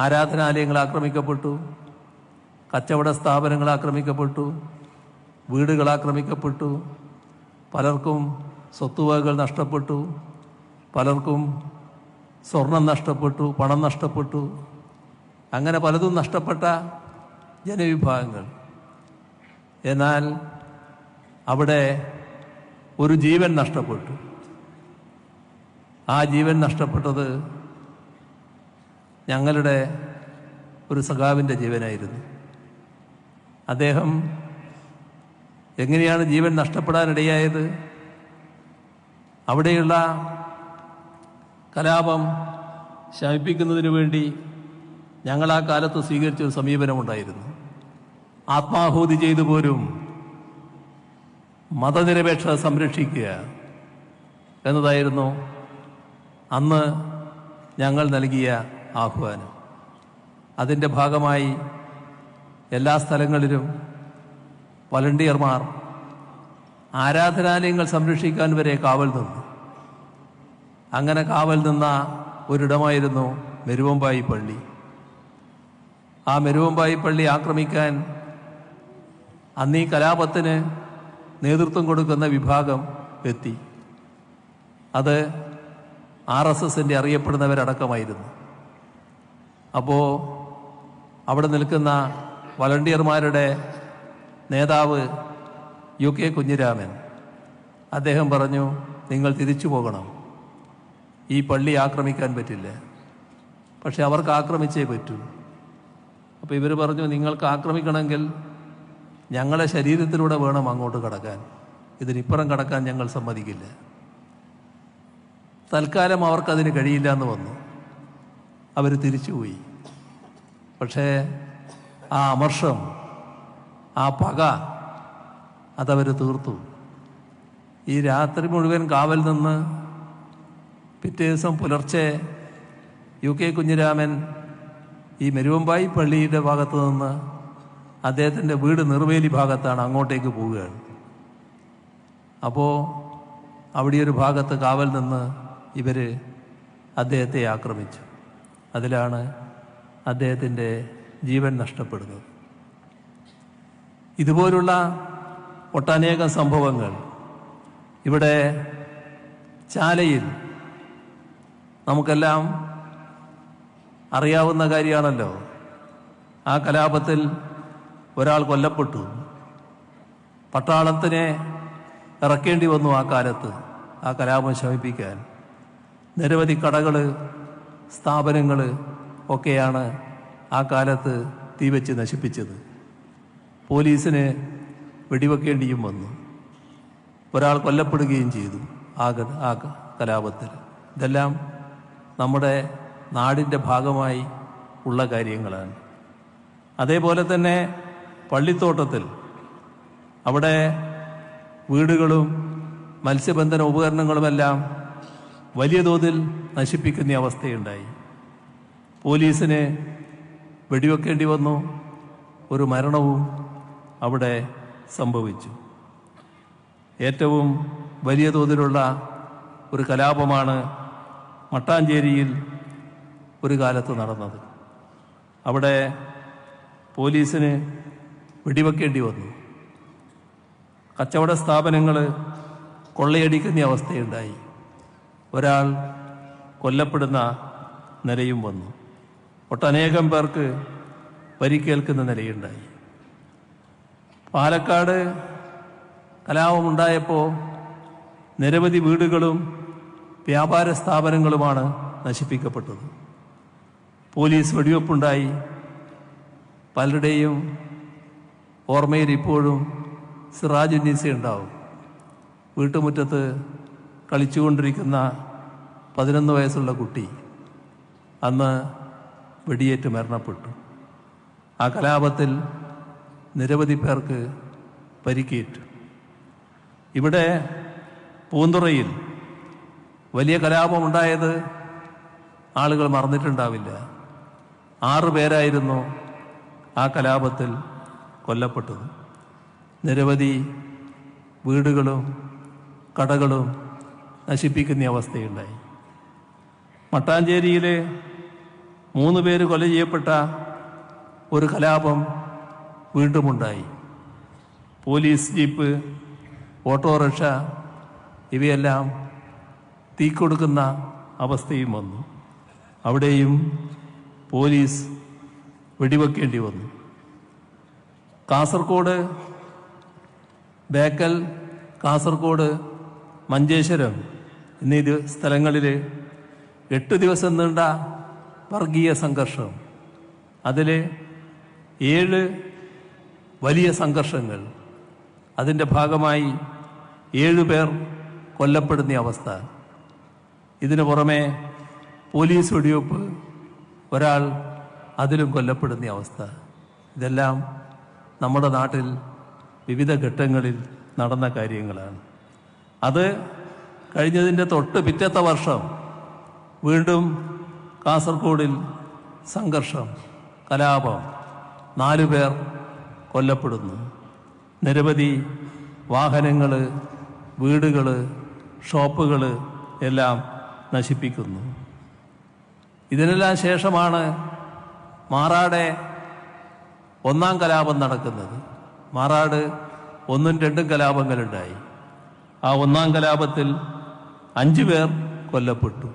ആരാധനാലയങ്ങൾ ആക്രമിക്കപ്പെട്ടു, കച്ചവട സ്ഥാപനങ്ങൾ ആക്രമിക്കപ്പെട്ടു, വീടുകൾ ആക്രമിക്കപ്പെട്ടു, പലർക്കും സ്വത്തുവകകൾ നഷ്ടപ്പെട്ടു, പലർക്കും സ്വർണം നഷ്ടപ്പെട്ടു, പണം നഷ്ടപ്പെട്ടു. അങ്ങനെ പലതും നഷ്ടപ്പെട്ട ജനവിഭാഗങ്ങൾ. എന്നാൽ അവിടെ ഒരു ജീവൻ നഷ്ടപ്പെട്ടു. ആ ജീവൻ നഷ്ടപ്പെട്ടത് ഞങ്ങളുടെ ഒരു സഖാവിൻ്റെ ജീവനായിരുന്നു. അദ്ദേഹം എങ്ങനെയാണ് ജീവൻ നഷ്ടപ്പെടാനിടയായത്? അവിടെയുള്ള കലാപം ശമിപ്പിക്കുന്നതിന് വേണ്ടി ഞങ്ങൾ ആ കാലത്ത് സ്വീകരിച്ചൊരു സമീപനമുണ്ടായിരുന്നു. ആത്മാഹൂതി ചെയ്തു പോലും മതനിരപേക്ഷത സംരക്ഷിക്കുക എന്നതായിരുന്നു അന്ന് ഞങ്ങൾ നൽകിയ ആഹ്വാനം. അതിൻ്റെ ഭാഗമായി എല്ലാ സ്ഥലങ്ങളിലും വളണ്ടിയർമാർ ആരാധനാലയങ്ങൾ സംരക്ഷിക്കാൻ വരെ കാവൽ നിന്നു. അങ്ങനെ കാവൽ നിന്ന ഒരിടമായിരുന്നു മെരുവമ്പായി പള്ളി. ആ മെരുവമ്പായി പള്ളി ആക്രമിക്കാൻ അന്ന് ഈ കലാപത്തിന് നേതൃത്വം കൊടുക്കുന്ന വിഭാഗം എത്തി. അത് RSSൻ്റെ അറിയപ്പെടുന്നവരടക്കമായിരുന്നു. അപ്പോൾ അവിടെ നിൽക്കുന്ന വളണ്ടിയർമാരുടെ നേതാവ് UK കുഞ്ഞിരാമൻ, അദ്ദേഹം പറഞ്ഞു, നിങ്ങൾ തിരിച്ചു പോകണം, ഈ പള്ളി ആക്രമിക്കാൻ പറ്റില്ല, പക്ഷെ അവർക്ക് ആക്രമിച്ചേ പറ്റൂ. അപ്പോൾ ഇവർ പറഞ്ഞു, നിങ്ങൾക്ക് ആക്രമിക്കണമെങ്കിൽ ഞങ്ങളുടെ ശരീരത്തിലൂടെ വേണം അങ്ങോട്ട് കടക്കാൻ, ഇതിനിപ്പുറം കടക്കാൻ ഞങ്ങൾ സമ്മതിക്കില്ല. തൽക്കാലം അവർക്കതിന് കഴിയില്ല എന്ന് വന്നു. അവർ തിരിച്ചുപോയി. പക്ഷേ ആ അമർഷം, ആ പക അതവർ തീർത്തു. ഈ രാത്രി മുഴുവൻ കാവൽ നിന്ന് പിറ്റേ ദിവസം പുലർച്ചെ UK കുഞ്ഞിരാമൻ ഈ മെരുവമ്പായി പള്ളിയുടെ ഭാഗത്ത് നിന്ന് അദ്ദേഹത്തിൻ്റെ വീട് നിർവേലി ഭാഗത്താണ്, അങ്ങോട്ടേക്ക് പോവുകയാണ്. അപ്പോൾ അവിടെ ഒരു ഭാഗത്ത് കാവൽ നിന്ന് ഇവർ അദ്ദേഹത്തെ ആക്രമിച്ചു. അതിലാണ് അദ്ദേഹത്തിൻ്റെ ജീവൻ നഷ്ടപ്പെടുന്നത്. ഇതുപോലുള്ള ഒട്ടനേകം സംഭവങ്ങൾ ഇവിടെ ചാലയിൽ നമുക്കെല്ലാം അറിയാവുന്ന കാര്യമാണല്ലോ. ആ കലാപത്തിൽ ഒരാൾ കൊല്ലപ്പെട്ടു. പട്ടാളത്തിനെ ഇറക്കേണ്ടി വന്നു ആ കാലത്ത് ആ കലാപം ശമിപ്പിക്കാൻ. നിരവധി കടകൾ, സ്ഥാപനങ്ങൾ ഒക്കെയാണ് ആ കാലത്ത് തീവച്ച് നശിപ്പിച്ചത്. പോലീസിന് വെടിവെക്കേണ്ടിയും വന്നു. ഒരാൾ കൊല്ലപ്പെടുകയും ചെയ്തു ആ കലാപത്തിൽ. ഇതെല്ലാം നമ്മുടെ നാടിൻ്റെ ഭാഗമായി ഉള്ള കാര്യങ്ങളാണ്. അതേപോലെ തന്നെ പള്ളിത്തോട്ടത്തിൽ അവിടെ വീടുകളും മത്സ്യബന്ധന ഉപകരണങ്ങളുമെല്ലാം വലിയ തോതിൽ നശിപ്പിക്കുന്ന അവസ്ഥയുണ്ടായി. പോലീസിന് വെടിവെക്കേണ്ടി വന്നു. ഒരു മരണവും അവിടെ സംഭവിച്ചു. ഏറ്റവും വലിയ തോതിലുള്ള ഒരു കലാപമാണ് മട്ടാഞ്ചേരിയിൽ ഒരു കാലത്ത് നടന്നത്. അവിടെ പോലീസിന് വെടിവെക്കേണ്ടി വന്നു. കച്ചവട സ്ഥാപനങ്ങൾ കൊള്ളയടിക്കുന്ന അവസ്ഥയുണ്ടായി. ഒരാൾ കൊല്ലപ്പെടുന്ന നിലയും വന്നു. ഒട്ടനേകം പേർക്ക് പരിക്കേൽക്കുന്ന നിലയുണ്ടായി. പാലക്കാട് കലാപമുണ്ടായപ്പോൾ നിരവധി വീടുകളും വ്യാപാര സ്ഥാപനങ്ങളുമാണ് നശിപ്പിക്കപ്പെട്ടത്. പോലീസ് വെടിവെപ്പുണ്ടായി. പലരുടെയും ഓർമ്മയിൽ ഇപ്പോഴും സിറാജുന്നീസ ഉണ്ടാവും. വീട്ടുമുറ്റത്ത് കളിച്ചുകൊണ്ടിരിക്കുന്ന 11 വയസ്സുള്ള കുട്ടി അന്ന് വെടിയേറ്റ് മരണപ്പെട്ടു. ആ കലാപത്തിൽ നിരവധി പേർക്ക് പരിക്കേറ്റു. ഇവിടെ പൂന്തുറയിൽ വലിയ കലാപമുണ്ടായത് ആളുകൾ മറന്നിട്ടുണ്ടാവില്ല. 6 പേരായിരുന്നു ആ കലാപത്തിൽ കൊല്ലപ്പെട്ടത്. നിരവധി വീടുകളും കടകളും നശിപ്പിക്കുന്ന അവസ്ഥയുണ്ടായി. മട്ടാഞ്ചേരിയിൽ 3 പേര് കൊല ചെയ്യപ്പെട്ട ഒരു കലാപം വീണ്ടുമുണ്ടായി. പോലീസ് ജീപ്പ്, ഓട്ടോറിക്ഷ ഇവയെല്ലാം തീക്കൊടുക്കുന്ന അവസ്ഥയും വന്നു. അവിടെയും പോലീസ് വെടിവെക്കേണ്ടി വന്നു. കാസർഗോഡ് ബേക്കൽ, കാസർഗോഡ് മഞ്ചേശ്വരം എന്നീ സ്ഥലങ്ങളിൽ 8 ദിവസം നീണ്ട വർഗീയ സംഘർഷം, അതിൽ 7 വലിയ സംഘർഷങ്ങൾ, അതിൻ്റെ ഭാഗമായി 7 പേർ കൊല്ലപ്പെടുന്ന അവസ്ഥ. ഇതിനു പുറമെ പോലീസ് വെടിവെപ്പ്, ഒരാൾ അതിലും കൊല്ലപ്പെടുന്ന അവസ്ഥ. ഇതെല്ലാം നമ്മുടെ നാട്ടിൽ വിവിധ ഘട്ടങ്ങളിൽ നടന്ന കാര്യങ്ങളാണ്. അത് കഴിഞ്ഞതിൻ്റെ തൊട്ട് പിറ്റത്തെ വർഷം വീണ്ടും കാസർഗോഡിൽ സംഘർഷം, കലാപം, 4 പേർ കൊല്ലപ്പെടുന്നു. നിരവധി വാഹനങ്ങൾ, വീടുകൾ, ഷോപ്പുകൾ എല്ലാം നശിപ്പിക്കുന്നു. ഇതിനെല്ലാം ശേഷമാണ് മാറാടെ 1-ാം കലാപം നടക്കുന്നത്. മാറാട് 1ഉം 2ഉം കലാപങ്ങളുണ്ടായി. ആ 1-ാം കലാപത്തിൽ 5 പേർ കൊല്ലപ്പെട്ടു.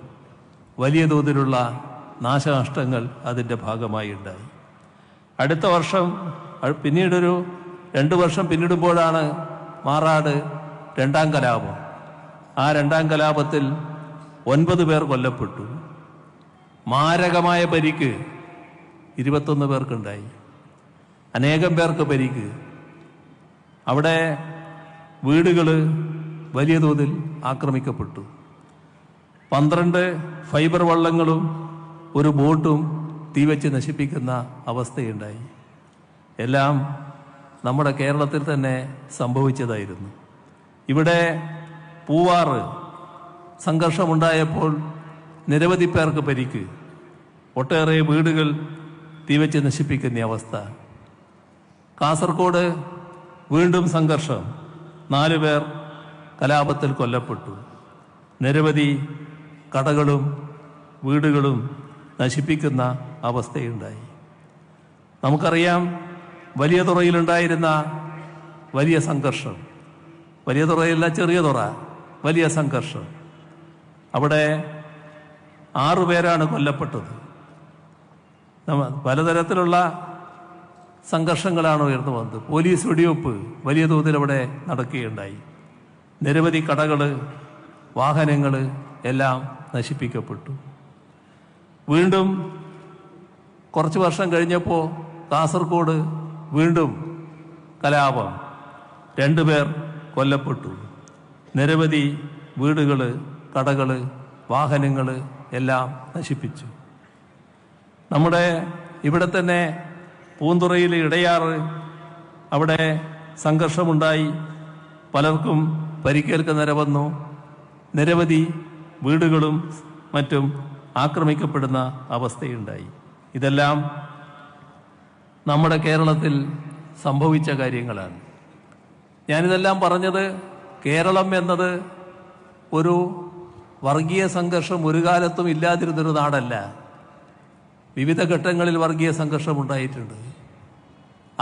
വലിയ തോതിലുള്ള നാശനഷ്ടങ്ങൾ അതിൻ്റെ ഭാഗമായി ഉണ്ടായി. അടുത്ത വർഷം, പിന്നീടൊരു 2 വർഷം പിന്നിടുമ്പോഴാണ് മാറാട് 2-ാം കലാപം. ആ 2-ാം കലാപത്തിൽ 9 പേർ കൊല്ലപ്പെട്ടു. മാരകമായ പരിക്ക് 21 പേർക്കുണ്ടായി. അനേകം പേർക്ക് പരിക്ക്. അവിടെ വീടുകൾ വലിയ തോതിൽ ആക്രമിക്കപ്പെട്ടു. 12 ഫൈബർ വള്ളങ്ങളും ഒരു ബോട്ടും തീവച്ച് നശിപ്പിക്കുന്ന അവസ്ഥയുണ്ടായി. എല്ലാം നമ്മുടെ കേരളത്തിൽ തന്നെ സംഭവിച്ചതായിരുന്നു. ഇവിടെ പൂവാറ് സംഘർഷമുണ്ടായപ്പോൾ നിരവധി പേർക്ക് പരിക്ക്, ഒട്ടേറെ വീടുകൾ തീവച്ച് നശിപ്പിക്കുന്ന അവസ്ഥ. കാസർഗോഡ് വീണ്ടും സംഘർഷം, 4 പേർ കലാപത്തിൽ കൊല്ലപ്പെട്ടു. നിരവധി കടകളും വീടുകളും നശിപ്പിക്കുന്ന അവസ്ഥയുണ്ടായി. നമുക്കറിയാം, വലിയ തുറയിലുണ്ടായിരുന്ന വലിയ സംഘർഷം, വലിയ തുറയില്ല, ചെറിയ തുറ, വലിയ സംഘർഷം. അവിടെ 6 പേരാണ് കൊല്ലപ്പെട്ടത്. പലതരത്തിലുള്ള സംഘർഷങ്ങളാണ് ഉയർന്നു വന്നത്. പോലീസ് വെടിവെപ്പ് വലിയ തോതിൽ അവിടെ നടക്കുകയുണ്ടായി. നിരവധി കടകൾ, വാഹനങ്ങൾ എല്ലാം നശിപ്പിക്കപ്പെട്ടു. വീണ്ടും കുറച്ച് വർഷം കഴിഞ്ഞപ്പോൾ കാസർഗോഡ് വീണ്ടും കലാപം, 2 പേർ കൊല്ലപ്പെട്ടു. നിരവധി വീടുകൾ, കടകൾ, വാഹനങ്ങൾ എല്ലാം നശിപ്പിച്ചു. നമ്മുടെ ഇവിടെ തന്നെ പൂന്തുറയിൽ ഇടയാറ്, അവിടെ സംഘർഷമുണ്ടായി, പലർക്കും പരിക്കേൽക്കുന്ന നിര വന്നു. നിരവധി വീടുകളും മറ്റും ആക്രമിക്കപ്പെടുന്ന അവസ്ഥയുണ്ടായി. ഇതെല്ലാം നമ്മുടെ കേരളത്തിൽ സംഭവിച്ച കാര്യങ്ങളാണ്. ഞാനിതെല്ലാം പറഞ്ഞത്, കേരളം എന്നത് ഒരു വർഗീയ സംഘർഷം ഒരു കാലത്തും ഇല്ലാതിരുന്നൊരു നാടല്ല. വിവിധ ഘട്ടങ്ങളിൽ വർഗീയ സംഘർഷം ഉണ്ടായിട്ടുണ്ട്.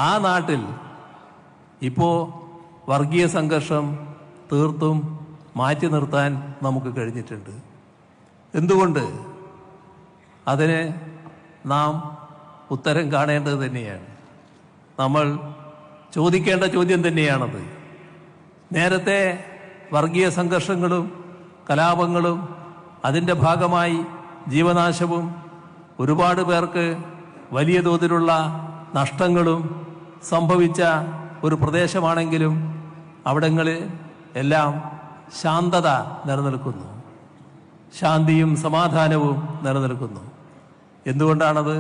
ആ നാട്ടിൽ ഇപ്പോൾ വർഗീയ സംഘർഷം തീർത്തും മാറ്റി നിർത്താൻ നമുക്ക് കഴിഞ്ഞിട്ടുണ്ട്. എന്തുകൊണ്ട്? അതിന് നാം ഉത്തരം കാണേണ്ടത് തന്നെയാണ്. നമ്മൾ ചോദിക്കേണ്ട ചോദ്യം തന്നെയാണത്. നേരത്തെ വർഗീയ സംഘർഷങ്ങളും കലാപങ്ങളും അതിൻ്റെ ഭാഗമായി ജീവനാശവും ഒരുപാട് പേർക്ക് വലിയ തോതിലുള്ള നഷ്ടങ്ങളും സംഭവിച്ച ഒരു പ്രദേശമാണെങ്കിലും അവിടങ്ങളിൽ എല്ലാം ശാന്തത നിലനിൽക്കുന്നു, ശാന്തിയും സമാധാനവും നിലനിൽക്കുന്നു. എന്തുകൊണ്ടാണത്?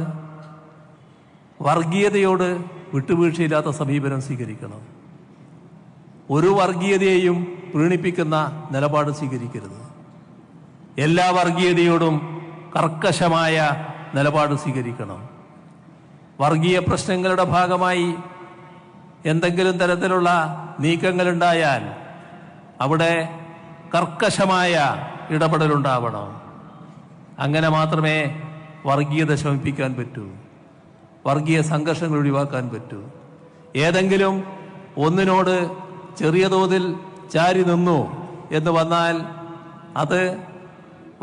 വർഗീയതയോട് വിട്ടുവീഴ്ചയില്ലാത്ത സമീപനം സ്വീകരിക്കണം. ഒരു വർഗീയതയെയും പ്രീണിപ്പിക്കുന്ന നിലപാട് സ്വീകരിക്കരുത്. എല്ലാ വർഗീയതയോടും കർക്കശമായ നിലപാട് സ്വീകരിക്കണം. വർഗീയ പ്രശ്നങ്ങളുടെ ഭാഗമായി എന്തെങ്കിലും തരത്തിലുള്ള നീക്കങ്ങളുണ്ടായാൽ അവിടെ കർക്കശമായ ഇടപെടലുണ്ടാവണം. അങ്ങനെ മാത്രമേ വർഗീയത ശമിപ്പിക്കാൻ പറ്റൂ, വർഗീയ സംഘർഷങ്ങൾ ഒഴിവാക്കാൻ പറ്റൂ. ഏതെങ്കിലും ഒന്നിനോട് ചെറിയ തോതിൽ ചാരി നിന്നു എന്ന് വന്നാൽ അത്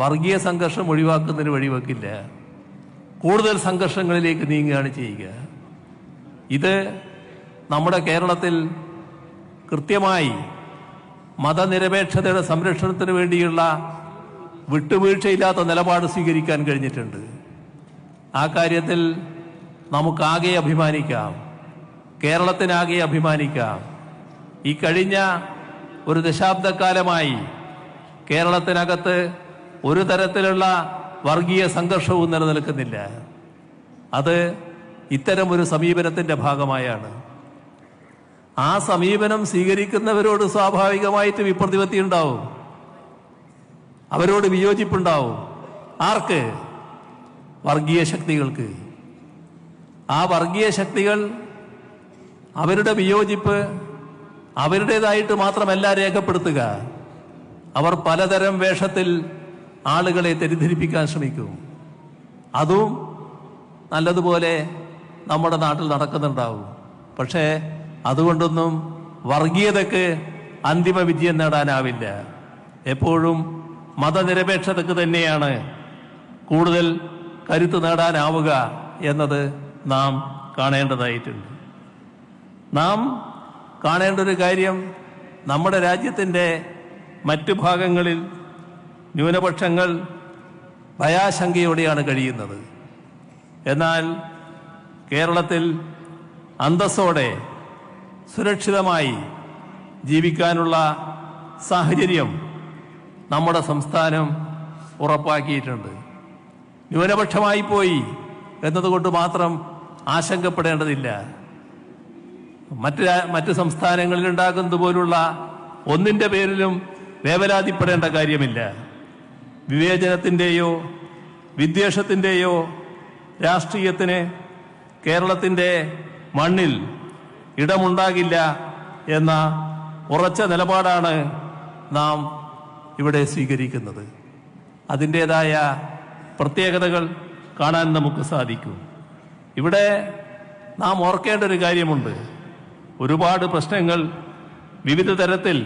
വർഗീയ സംഘർഷം ഒഴിവാക്കുന്നതിന് വഴിവെക്കില്ല, കൂടുതൽ സംഘർഷങ്ങളിലേക്ക് നീങ്ങുകയാണ് ചെയ്യുക. ഇത് നമ്മുടെ കേരളത്തിൽ കൃത്യമായി മതനിരപേക്ഷതയുടെ സംരക്ഷണത്തിന് വേണ്ടിയുള്ള വിട്ടുവീഴ്ചയില്ലാത്ത നിലപാട് സ്വീകരിക്കാൻ കഴിഞ്ഞിട്ടുണ്ട്. ആ കാര്യത്തിൽ നമുക്കാകെ അഭിമാനിക്കാം, കേരളത്തിനാകെ അഭിമാനിക്കാം. ഈ കഴിഞ്ഞ ഒരു ദശാബ്ദക്കാലമായി കേരളത്തിനകത്ത് ഒരു തരത്തിലുള്ള വർഗീയ സംഘർഷവും നിലനിൽക്കുന്നില്ല. അത് ഇത്തരമൊരു സമീപനത്തിൻ്റെ ഭാഗമായാണ്. ആ സമീപനം സ്വീകരിക്കുന്നവരോട് സ്വാഭാവികമായിട്ട് വിപ്രതിപത്തി ഉണ്ടാവും, അവരോട് വിയോജിപ്പുണ്ടാവും. ആർക്ക്? വർഗീയ ശക്തികൾക്ക്. ആ വർഗീയ ശക്തികൾ അവരുടെ വിയോജിപ്പ് അവരുടേതായിട്ട് മാത്രമല്ല രേഖപ്പെടുത്തുക, അവർ പലതരം വേഷത്തിൽ ആളുകളെ തെറ്റിദ്ധരിപ്പിക്കാൻ ശ്രമിക്കും. അതും നല്ലതുപോലെ നമ്മുടെ നാട്ടിൽ നടക്കുന്നുണ്ടാവും. പക്ഷേ അതുകൊണ്ടൊന്നും വർഗീയതയ്ക്ക് അന്തിമ വിജയം നേടാനാവില്ല. എപ്പോഴും മതനിരപേക്ഷതയ്ക്ക് തന്നെയാണ് കൂടുതൽ കരുത്ത് നേടാനാവുക എന്നത് നാം കാണേണ്ടതായിട്ടുണ്ട്. നാം കാണേണ്ട ഒരു കാര്യം, നമ്മുടെ രാജ്യത്തിൻ്റെ മറ്റു ഭാഗങ്ങളിൽ ന്യൂനപക്ഷങ്ങൾ ഭയാശങ്കയോടെയാണ് കഴിയുന്നത്. എന്നാൽ കേരളത്തിൽ അന്തസ്സോടെ സുരക്ഷിതമായി ജീവിക്കാനുള്ള സാഹചര്യം നമ്മുടെ സംസ്ഥാനം ഉറപ്പാക്കിയിട്ടുണ്ട്. ന്യൂനപക്ഷമായി പോയി എന്നതുകൊണ്ട് മാത്രം ആശങ്കപ്പെടേണ്ടതില്ല. മറ്റ് സംസ്ഥാനങ്ങളിൽ ഉണ്ടാകുന്നത് പോലുള്ള ഒന്നിൻ്റെ പേരിലും വേവലാതിപ്പെടേണ്ട കാര്യമില്ല. വിവേചനത്തിൻ്റെയോ വിദ്വേഷത്തിൻ്റെയോ രാഷ്ട്രീയത്തിന് കേരളത്തിൻ്റെ മണ്ണിൽ ഇടമുണ്ടാകില്ല എന്ന ഉറച്ച നിലപാടാണ് നാം ഇവിടെ സ്വീകരിക്കുന്നത്. അതിൻ്റേതായ പ്രത്യേകതകൾ കാണാൻ നമുക്ക് സാധിക്കും. ഇവിടെ നാം ഓർക്കേണ്ട ഒരു കാര്യമുണ്ട്. ഒരുപാട് പ്രശ്നങ്ങൾ വിവിധ തരത്തിൽ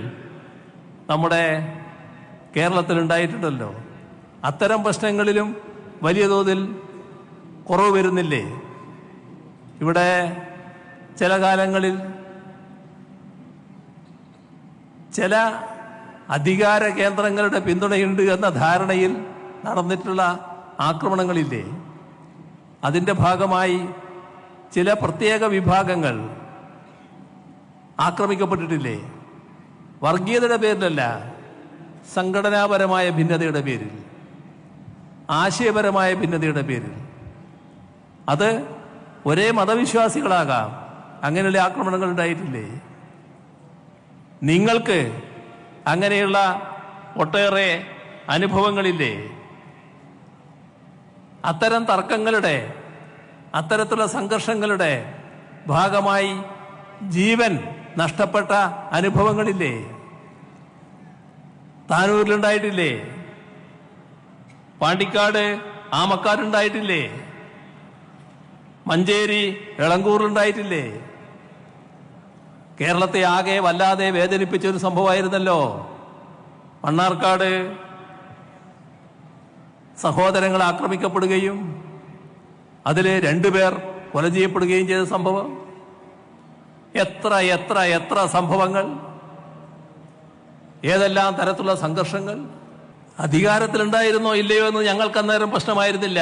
നമ്മുടെ കേരളത്തിലുണ്ടായിട്ടുണ്ടല്ലോ. അത്തരം പ്രശ്നങ്ങളിലും വലിയ തോതിൽ കുറവ് വരുന്നില്ലേ? ഇവിടെ ചില കാലങ്ങളിൽ ചില അധികാര കേന്ദ്രങ്ങളുടെ പിന്തുണയുണ്ട് എന്ന ധാരണയിൽ നടന്നിട്ടുള്ള ആക്രമണങ്ങളില്ലേ? അതിൻ്റെ ഭാഗമായി ചില പ്രത്യേക വിഭാഗങ്ങൾ ആക്രമിക്കപ്പെട്ടിട്ടില്ലേ? വർഗീയതയുടെ പേരിലല്ല, സംഘടനാപരമായ ഭിന്നതയുടെ പേരിൽ, ആശയപരമായ ഭിന്നതയുടെ പേരിൽ. അത് ഒരേ മതവിശ്വാസികളാകാം. അങ്ങനെയുള്ള ആക്രമണങ്ങൾ ഉണ്ടായിട്ടില്ലേ? നിങ്ങൾക്ക് അങ്ങനെയുള്ള ഒട്ടേറെ അനുഭവങ്ങളില്ലേ? അത്തരം തർക്കങ്ങളുടെ, അത്തരത്തിലുള്ള സംഘർഷങ്ങളുടെ ഭാഗമായി ജീവൻ നഷ്ടപ്പെട്ട അനുഭവങ്ങളില്ലേ? താനൂരിലുണ്ടായിട്ടില്ലേ? പാണ്ടിക്കാട് ആമക്കാരുണ്ടായിട്ടില്ലേ? മഞ്ചേരി എളങ്കൂറിലുണ്ടായിട്ടില്ലേ? കേരളത്തെ ആകെ വല്ലാതെ വേദനിപ്പിച്ച ഒരു സംഭവമായിരുന്നല്ലോ മണ്ണാർക്കാട് സഹോദരങ്ങൾ ആക്രമിക്കപ്പെടുകയും അതിൽ 2 പേർ കൊല ചെയ്യപ്പെടുകയും ചെയ്ത സംഭവം. എത്ര എത്ര എത്ര സംഭവങ്ങൾ, ഏതെല്ലാം തരത്തിലുള്ള സംഘർഷങ്ങൾ. അധികാരത്തിലുണ്ടായിരുന്നോ ഇല്ലയോ എന്ന് ഞങ്ങൾക്ക് അന്നേരം പ്രശ്നമായിരുന്നില്ല.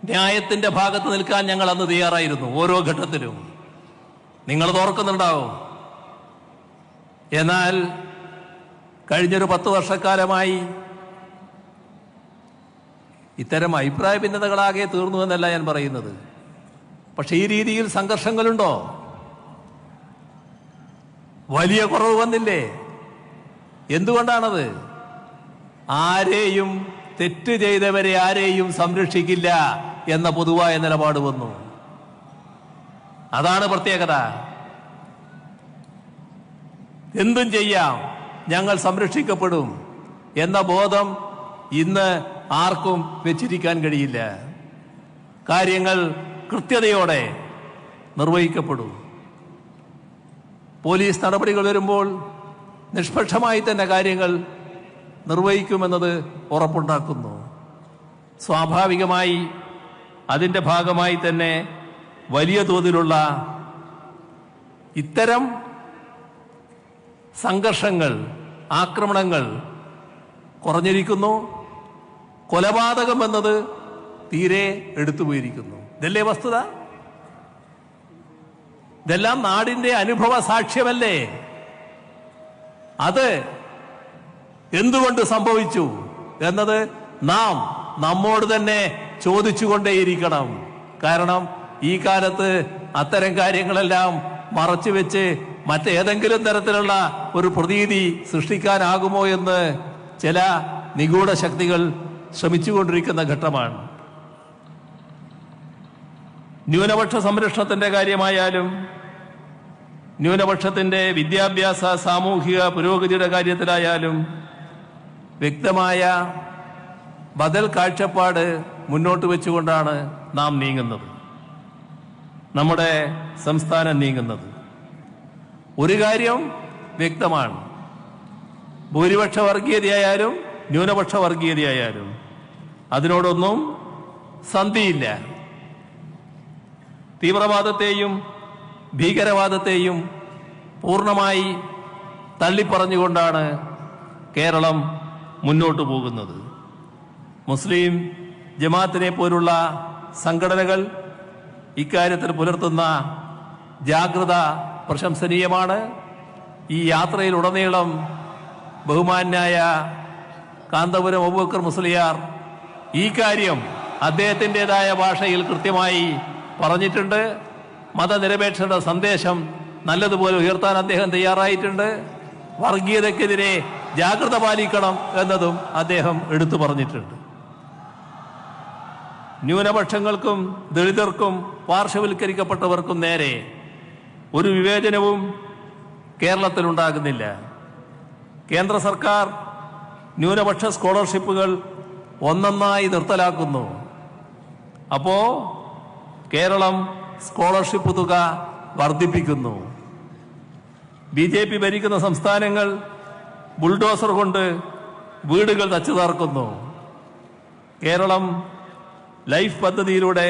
ന്യായത്തിന്റെ ഭാഗത്ത് നിൽക്കാൻ ഞങ്ങൾ അന്ന് തയ്യാറായിരുന്നു ഓരോ ഘട്ടത്തിലും. നിങ്ങളത് ഓർക്കുന്നുണ്ടാവും. എന്നാൽ കഴിഞ്ഞൊരു 10 വർഷക്കാലമായി ഇത്തരം അഭിപ്രായ ഭിന്നതകളാകെ തീർന്നു എന്നല്ല ഞാൻ പറയുന്നത്. പക്ഷെ ഈ രീതിയിൽ സംഘർഷങ്ങളുണ്ടോ? വലിയ കുറവ് വന്നില്ലേ? എന്തുകൊണ്ടാണത്? ആരെയും, തെറ്റ് ചെയ്തവരെ ആരെയും സംരക്ഷിക്കില്ല എന്ന പൊതുവായ നിലപാട് വന്നു. അതാണ് പ്രത്യേകത. എന്തും ചെയ്യാം, ഞങ്ങൾ സംരക്ഷിക്കപ്പെടും എന്ന ബോധം ഇന്ന് ആർക്കും വെച്ചിരിക്കാൻ കഴിയില്ല. കാര്യങ്ങൾ കൃത്യതയോടെ നിർവഹിക്കപ്പെടും. പോലീസ് നടപടികൾ വരുമ്പോൾ നിഷ്പക്ഷമായി തന്നെ കാര്യങ്ങൾ നിർവഹിക്കുമെന്നത് ഉറപ്പുണ്ടാക്കുന്നു. സ്വാഭാവികമായി അതിൻ്റെ ഭാഗമായി തന്നെ വലിയ തോതിലുള്ള ഇത്തരം സംഘർഷങ്ങൾ, ആക്രമണങ്ങൾ കുറഞ്ഞിരിക്കുന്നു. കൊലപാതകം എന്നത് തീരെ എടുത്തുപോയിരിക്കുന്നു. ഇതല്ലേ വസ്തുത? ഇതെല്ലാം നാടിന്റെ അനുഭവ സാക്ഷ്യമല്ലേ? അത് എന്തുകൊണ്ട് സംഭവിച്ചു എന്നത് നാം നമ്മോട് തന്നെ ചോദിച്ചുകൊണ്ടേയിരിക്കണം. കാരണം ഈ കാലത്ത് അത്തരം കാര്യങ്ങളെല്ലാം മറച്ചുവെച്ച് മറ്റേതെങ്കിലും തരത്തിലുള്ള ഒരു പ്രതീതി സൃഷ്ടിക്കാനാകുമോ എന്ന് ചില നിഗൂഢ ശക്തികൾ ശ്രമിച്ചുകൊണ്ടിരിക്കുന്ന ഘട്ടമാണ്. ന്യൂനപക്ഷ സംരക്ഷണത്തിന്റെ കാര്യമായാലും ന്യൂനപക്ഷത്തിന്റെ വിദ്യാഭ്യാസ, സാമൂഹിക പുരോഗതിയുടെ കാര്യത്തിലായാലും വ്യക്തമായ ബദൽ കാഴ്ചപ്പാട് മുന്നോട്ട് വെച്ചുകൊണ്ടാണ് നാം നീങ്ങുന്നത്, നമ്മുടെ സംസ്ഥാനം നീങ്ങുന്നത്. ഒരു കാര്യം വ്യക്തമാണ്, ഭൂരിപക്ഷ വർഗീയതയായാലും ന്യൂനപക്ഷ വർഗീയതയായാലും അതിനോടൊന്നും സന്ധിയില്ല. തീവ്രവാദത്തെയും ഭീകരവാദത്തെയും പൂർണ്ണമായി തള്ളിപ്പറഞ്ഞുകൊണ്ടാണ് കേരളം മുന്നോട്ടു പോകുന്നത്. മുസ്ലിം ജമാഅത്തിനെ പോലുള്ള സംഘടനകൾ ഇക്കാര്യത്തിൽ പുലർത്തുന്ന ജാഗ്രത പ്രശംസനീയമാണ്. ഈ യാത്രയിലുടനീളം ബഹുമാന്യായ കാന്തപുരം അബൂബക്കർ മുസ്ലിയാർ ഈ കാര്യം അദ്ദേഹത്തിൻ്റെതായ ഭാഷയിൽ കൃത്യമായി പറഞ്ഞിട്ടുണ്ട്. മതനിരപേക്ഷയുടെ സന്ദേശം നല്ലതുപോലെ ഉയർത്താൻ അദ്ദേഹം തയ്യാറായിട്ടുണ്ട്. വർഗീയതയ്ക്കെതിരെ ജാഗ്രത പാലിക്കണം എന്നതും അദ്ദേഹം എടുത്തു പറഞ്ഞിട്ടുണ്ട്. ന്യൂനപക്ഷങ്ങൾക്കും ദളിതർക്കും പാർശ്വവൽക്കരിക്കപ്പെട്ടവർക്കും നേരെ ഒരു വിവേചനവും കേരളത്തിലുണ്ടാകുന്നില്ല. കേന്ദ്ര സർക്കാർ ന്യൂനപക്ഷ സ്കോളർഷിപ്പുകൾ ഒന്നൊന്നായി നിർത്തലാക്കുന്നു. അപ്പോൾ കേരളം സ്കോളർഷിപ്പ് തുക വർദ്ധിപ്പിക്കുന്നു. BJP ഭരിക്കുന്ന സംസ്ഥാനങ്ങൾ ബുൾഡോസർ കൊണ്ട് വീടുകൾ തച്ചു തകർക്കുന്നു. കേരളം ലൈഫ് പദ്ധതിയിലൂടെ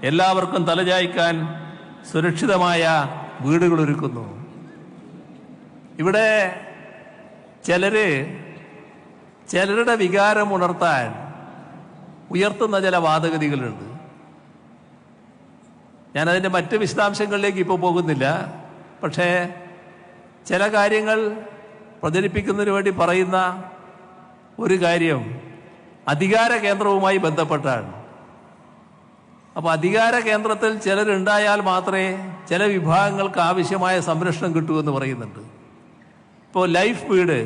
എല്ലാവർക്കും തലചായ്ക്കാൻ സുരക്ഷിതമായ വീടുകൾ ഒരുക്കുന്നു. ഇവിടെ ചിലരുടെ വികാരം ഉണർത്താൻ ഉയർത്തുന്ന ചില വാദഗതികളുണ്ട്. ഞാനതിൻ്റെ മറ്റ് വിശദാംശങ്ങളിലേക്ക് ഇപ്പോൾ പോകുന്നില്ല. പക്ഷേ ചില കാര്യങ്ങൾ പ്രചരിപ്പിക്കുന്നതിന് വേണ്ടി പറയുന്ന ഒരു കാര്യം അധികാര കേന്ദ്രവുമായി ബന്ധപ്പെട്ടാണ്. അപ്പോൾ അധികാര കേന്ദ്രത്തിൽ ചിലരുണ്ടായാൽ മാത്രമേ ചില വിഭാഗങ്ങൾക്ക് ആവശ്യമായ സംരക്ഷണം കിട്ടൂ എന്ന് പറയുന്നുണ്ട്. ഇപ്പോൾ ലൈഫ് വീട്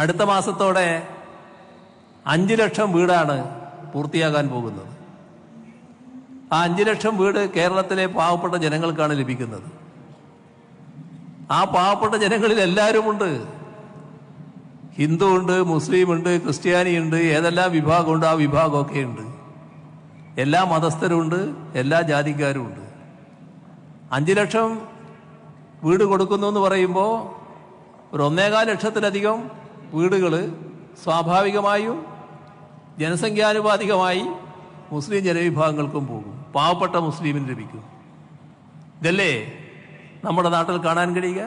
അടുത്ത മാസത്തോടെ 5 ലക്ഷം വീടാണ് പൂർത്തിയാകാൻ പോകുന്നത്. ആ 5 ലക്ഷം വീട് കേരളത്തിലെ പാവപ്പെട്ട ജനങ്ങൾക്കാണ് ലഭിക്കുന്നത്. ആ പാവപ്പെട്ട ജനങ്ങളിൽ എല്ലാവരുമുണ്ട്. ഹിന്ദു ഉണ്ട്, മുസ്ലിം ഉണ്ട്, ക്രിസ്ത്യാനി ഉണ്ട്, ഏതെല്ലാം വിഭാഗമുണ്ട് ആ വിഭാഗമൊക്കെ ഉണ്ട്. എല്ലാ മതസ്ഥരുമുണ്ട്, എല്ലാ ജാതിക്കാരും ഉണ്ട്. 5 ലക്ഷം വീട് കൊടുക്കുന്നു എന്ന് പറയുമ്പോൾ ഒരു 1.25 ലക്ഷത്തിലധികം വീടുകൾ സ്വാഭാവികമായും ജനസംഖ്യാനുപാതികമായി മുസ്ലിം ജനവിഭാഗങ്ങൾക്കും പോകും. പാവപ്പെട്ട മുസ്ലിമിന് ലഭിക്കും. ഇതല്ലേ നമ്മുടെ നാട്ടിൽ കാണാൻ കഴിയുക?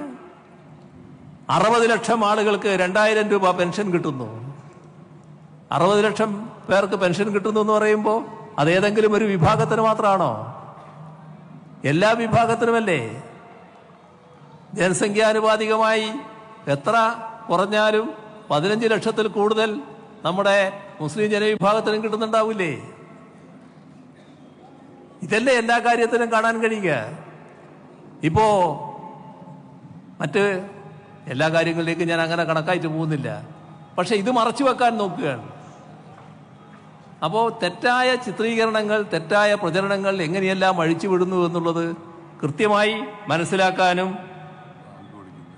60 ലക്ഷം ആളുകൾക്ക് 2000 രൂപ പെൻഷൻ കിട്ടുന്നു. 60 ലക്ഷം പേർക്ക് പെൻഷൻ കിട്ടുന്നു എന്ന് പറയുമ്പോൾ അതേതെങ്കിലും ഒരു വിഭാഗത്തിന് മാത്രമാണോ? എല്ലാ വിഭാഗത്തിനുമല്ലേ? ജനസംഖ്യാനുപാതികമായി എത്ര കുറഞ്ഞാലും 15 ലക്ഷത്തിൽ കൂടുതൽ നമ്മുടെ മുസ്ലിം ജനവിഭാഗത്തിനും കിട്ടുന്നുണ്ടാവില്ലേ? ഇതല്ലേ എല്ലാ കാര്യത്തിനും കാണാൻ കഴിയുക. ഇപ്പോ മറ്റ് എല്ലാ കാര്യങ്ങളിലേക്കും ഞാൻ അങ്ങനെ കണക്കായിട്ട് പോകുന്നില്ല. പക്ഷെ ഇത് മറച്ചു വെക്കാൻ നോക്കുകയാണ്. അപ്പോൾ തെറ്റായ ചിത്രീകരണങ്ങൾ, തെറ്റായ പ്രചരണങ്ങൾ എങ്ങനെയെല്ലാം അഴിച്ചുവിടുന്നു എന്നുള്ളത് കൃത്യമായി മനസ്സിലാക്കാനും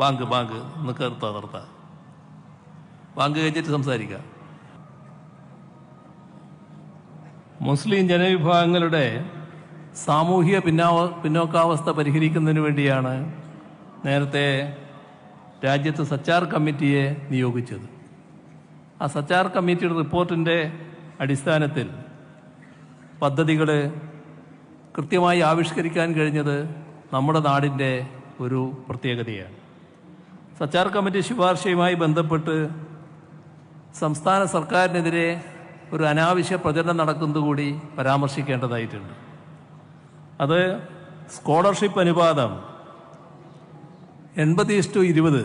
ബാങ്ക് നിർത്ത ബാങ്ക് കഴിഞ്ഞിട്ട് സംസാരിക്കാം. മുസ്ലിം ജനവിഭാഗങ്ങളുടെ സാമൂഹിക പിന്നോക്കാവസ്ഥ പരിഹരിക്കുന്നതിന് വേണ്ടിയാണ് നേരത്തെ രാജ്യത്ത് സച്ചാർ കമ്മിറ്റിയെ നിയോഗിച്ചത്. ആ സച്ചാർ കമ്മിറ്റിയുടെ റിപ്പോർട്ടിൻ്റെ അടിസ്ഥാനത്തിൽ പദ്ധതികൾ കൃത്യമായി ആവിഷ്കരിക്കാൻ കഴിഞ്ഞത് നമ്മുടെ നാടിൻ്റെ ഒരു പ്രത്യേകതയാണ്. സച്ചാർ കമ്മിറ്റി ശുപാർശയുമായി ബന്ധപ്പെട്ട് സംസ്ഥാന സർക്കാരിനെതിരെ ഒരു അനാവശ്യ പ്രചരണം നടക്കുന്നത് കൂടി പരാമർശിക്കേണ്ടതായിട്ടുണ്ട്. അത് സ്കോളർഷിപ്പ് അനുപാതം 80:20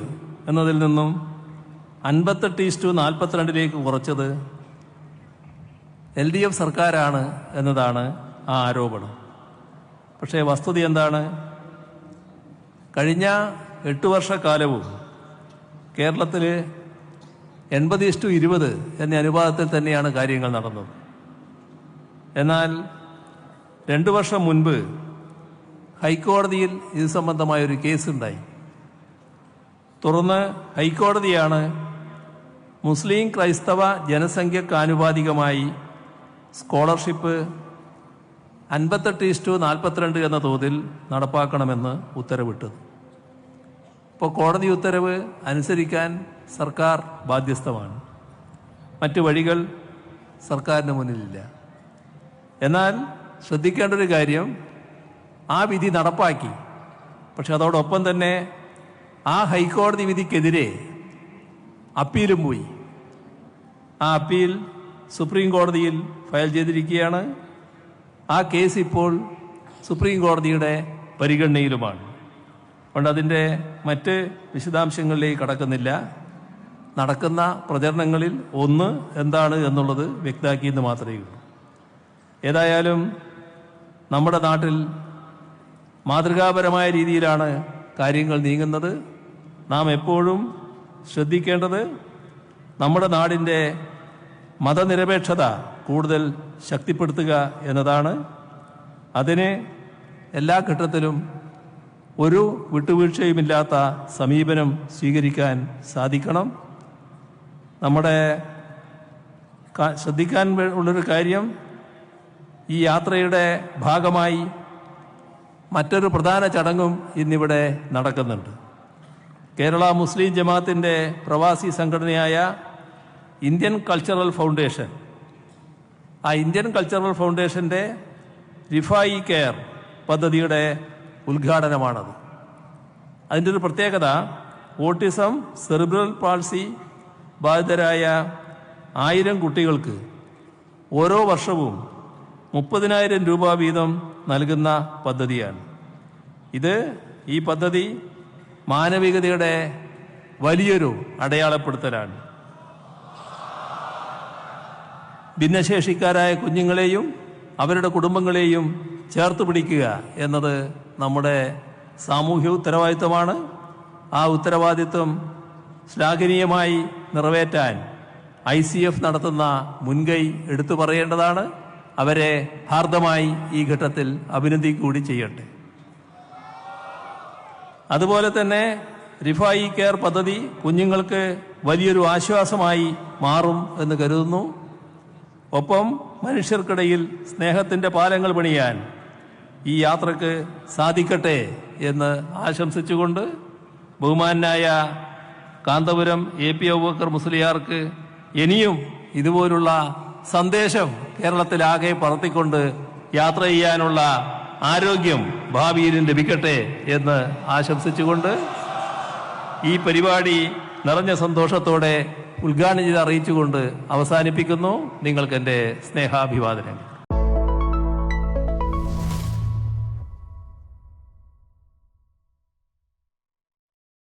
എന്നതിൽ നിന്നും 58:42 കുറച്ചത് LDF സർക്കാരാണ് എന്നതാണ് ആ ആരോപണം. പക്ഷേ വസ്തുത എന്താണ്? കഴിഞ്ഞ 8 വർഷക്കാലവും കേരളത്തിൽ 80:20 എന്ന അനുപാതത്തിൽ തന്നെയാണ് കാര്യങ്ങൾ നടന്നത്. എന്നാൽ 2 വർഷം മുൻപ് ഹൈക്കോടതിയിൽ ഇത് സംബന്ധമായൊരു കേസുണ്ടായി. തുടർന്ന് ഹൈക്കോടതിയാണ് മുസ്ലിം ക്രൈസ്തവ ജനസംഖ്യക്കാനുപാതികമായി സ്കോളർഷിപ്പ് 58:42 എന്ന തോതിൽ നടപ്പാക്കണമെന്ന് ഉത്തരവിട്ടത്. ഇപ്പോൾ കോടതി ഉത്തരവ് അനുസരിക്കാൻ സർക്കാർ ബാധ്യസ്ഥമാണ്. മറ്റു വഴികൾ സർക്കാരിന് മുന്നിലില്ല. എന്നാൽ ശ്രദ്ധിക്കേണ്ട ഒരു കാര്യം, ആ വിധി നടപ്പാക്കി. പക്ഷെ അതോടൊപ്പം തന്നെ ആ ഹൈക്കോടതി വിധിക്കെതിരെ അപ്പീലും പോയി. ആ അപ്പീൽ സുപ്രീം കോടതിയിൽ ഫയൽ ചെയ്തിരിക്കുകയാണ്. ആ കേസ് ഇപ്പോൾ സുപ്രീം കോടതിയുടെ പരിഗണനയിലുമാണ്. അതുകൊണ്ട് അതിൻ്റെ മറ്റ് വിശദാംശങ്ങളിലേക്ക് കടക്കുന്നില്ല. നടക്കുന്ന പ്രചരണങ്ങളിൽ ഒന്ന് എന്താണ് എന്നുള്ളത് വ്യക്തമാക്കിയെന്ന് മാത്രമേ ഉള്ളൂ. ഏതായാലും നമ്മുടെ നാട്ടിൽ മാതൃകാപരമായ രീതിയിലാണ് കാര്യങ്ങൾ നീങ്ങുന്നത്. നാം എപ്പോഴും ശ്രദ്ധിക്കേണ്ടത് നമ്മുടെ നാടിൻ്റെ മതനിരപേക്ഷത കൂടുതൽ ശക്തിപ്പെടുത്തുക എന്നതാണ്. അതിന് എല്ലാ ഘട്ടത്തിലും ഒരു വിട്ടുവീഴ്ചയുമില്ലാത്ത സമീപനം സ്വീകരിക്കാൻ സാധിക്കണം. നമ്മുടെ ശ്രദ്ധിക്കാൻ ഉള്ളൊരു കാര്യം, ഈ യാത്രയുടെ ഭാഗമായി മറ്റൊരു പ്രധാന ചടങ്ങും ഇന്നിവിടെ നടക്കുന്നുണ്ട്. കേരള മുസ്ലിം ജമാഅത്തിൻ്റെ പ്രവാസി സംഘടനയായ ഇന്ത്യൻ കൾച്ചറൽ ഫൗണ്ടേഷൻ, ആ ഇന്ത്യൻ കൾച്ചറൽ ഫൗണ്ടേഷൻ്റെ റിഫായി കെയർ പദ്ധതിയുടെ ഉദ്ഘാടനമാണത്. അതിൻ്റെ ഒരു പ്രത്യേകത, ഓട്ടിസം, സെറിബ്രൽ പാൾസി ബാധിതരായ 1000 കുട്ടികൾക്ക് ഓരോ വർഷവും 30,000 രൂപ വീതം നൽകുന്ന പദ്ധതിയാണ്. ഈ പദ്ധതി മാനവികതയുടെ വലിയൊരു അടയാളപ്പെടുത്തലാണ്. ഭിന്നശേഷിക്കാരായ കുഞ്ഞുങ്ങളെയും അവരുടെ കുടുംബങ്ങളെയും ചേർത്ത് പിടിക്കുക എന്നത് നമ്മുടെ സാമൂഹ്യ ഉത്തരവാദിത്വമാണ്. ആ ഉത്തരവാദിത്വം ശ്ലാഘനീയമായി നിറവേറ്റാൻ ICF നടത്തുന്ന മുൻകൈ എടുത്തു പറയേണ്ടതാണ്. അവരെ ഹാർദമായി ഈ ഘട്ടത്തിൽ അഭിനന്ദിക്കുകകൂടി ചെയ്യട്ടെ. അതുപോലെ തന്നെ റിഫായി കെയർ പദ്ധതി കുഞ്ഞുങ്ങൾക്ക് വലിയൊരു ആശ്വാസമായി മാറും എന്ന് കരുതുന്നു. ഒപ്പം മനുഷ്യർക്കിടയിൽ സ്നേഹത്തിൻ്റെ പാലങ്ങൾ പണിയാൻ ഈ യാത്രക്ക് സാധിക്കട്ടെ എന്ന് ആശംസിച്ചുകൊണ്ട് ബഹുമാനായ കാന്തപുരം AP അബൂബക്കർ മുസ്ലിയാർക്ക് ഇനിയും ഇതുപോലുള്ള സന്ദേശം കേരളത്തിലാകെ പറത്തിക്കൊണ്ട് യാത്ര ചെയ്യാനുള്ള ആരോഗ്യം ഭാവിയിലും ലഭിക്കട്ടെ എന്ന് ആശംസിച്ചുകൊണ്ട് ഈ പരിപാടി നിറഞ്ഞ സന്തോഷത്തോടെ ഉദ്ഘാടനം ചെയ്ത് അറിയിച്ചുകൊണ്ട് അവസാനിപ്പിക്കുന്നു. നിങ്ങൾക്ക് എൻ്റെ സ്നേഹാഭിവാദനങ്ങൾ.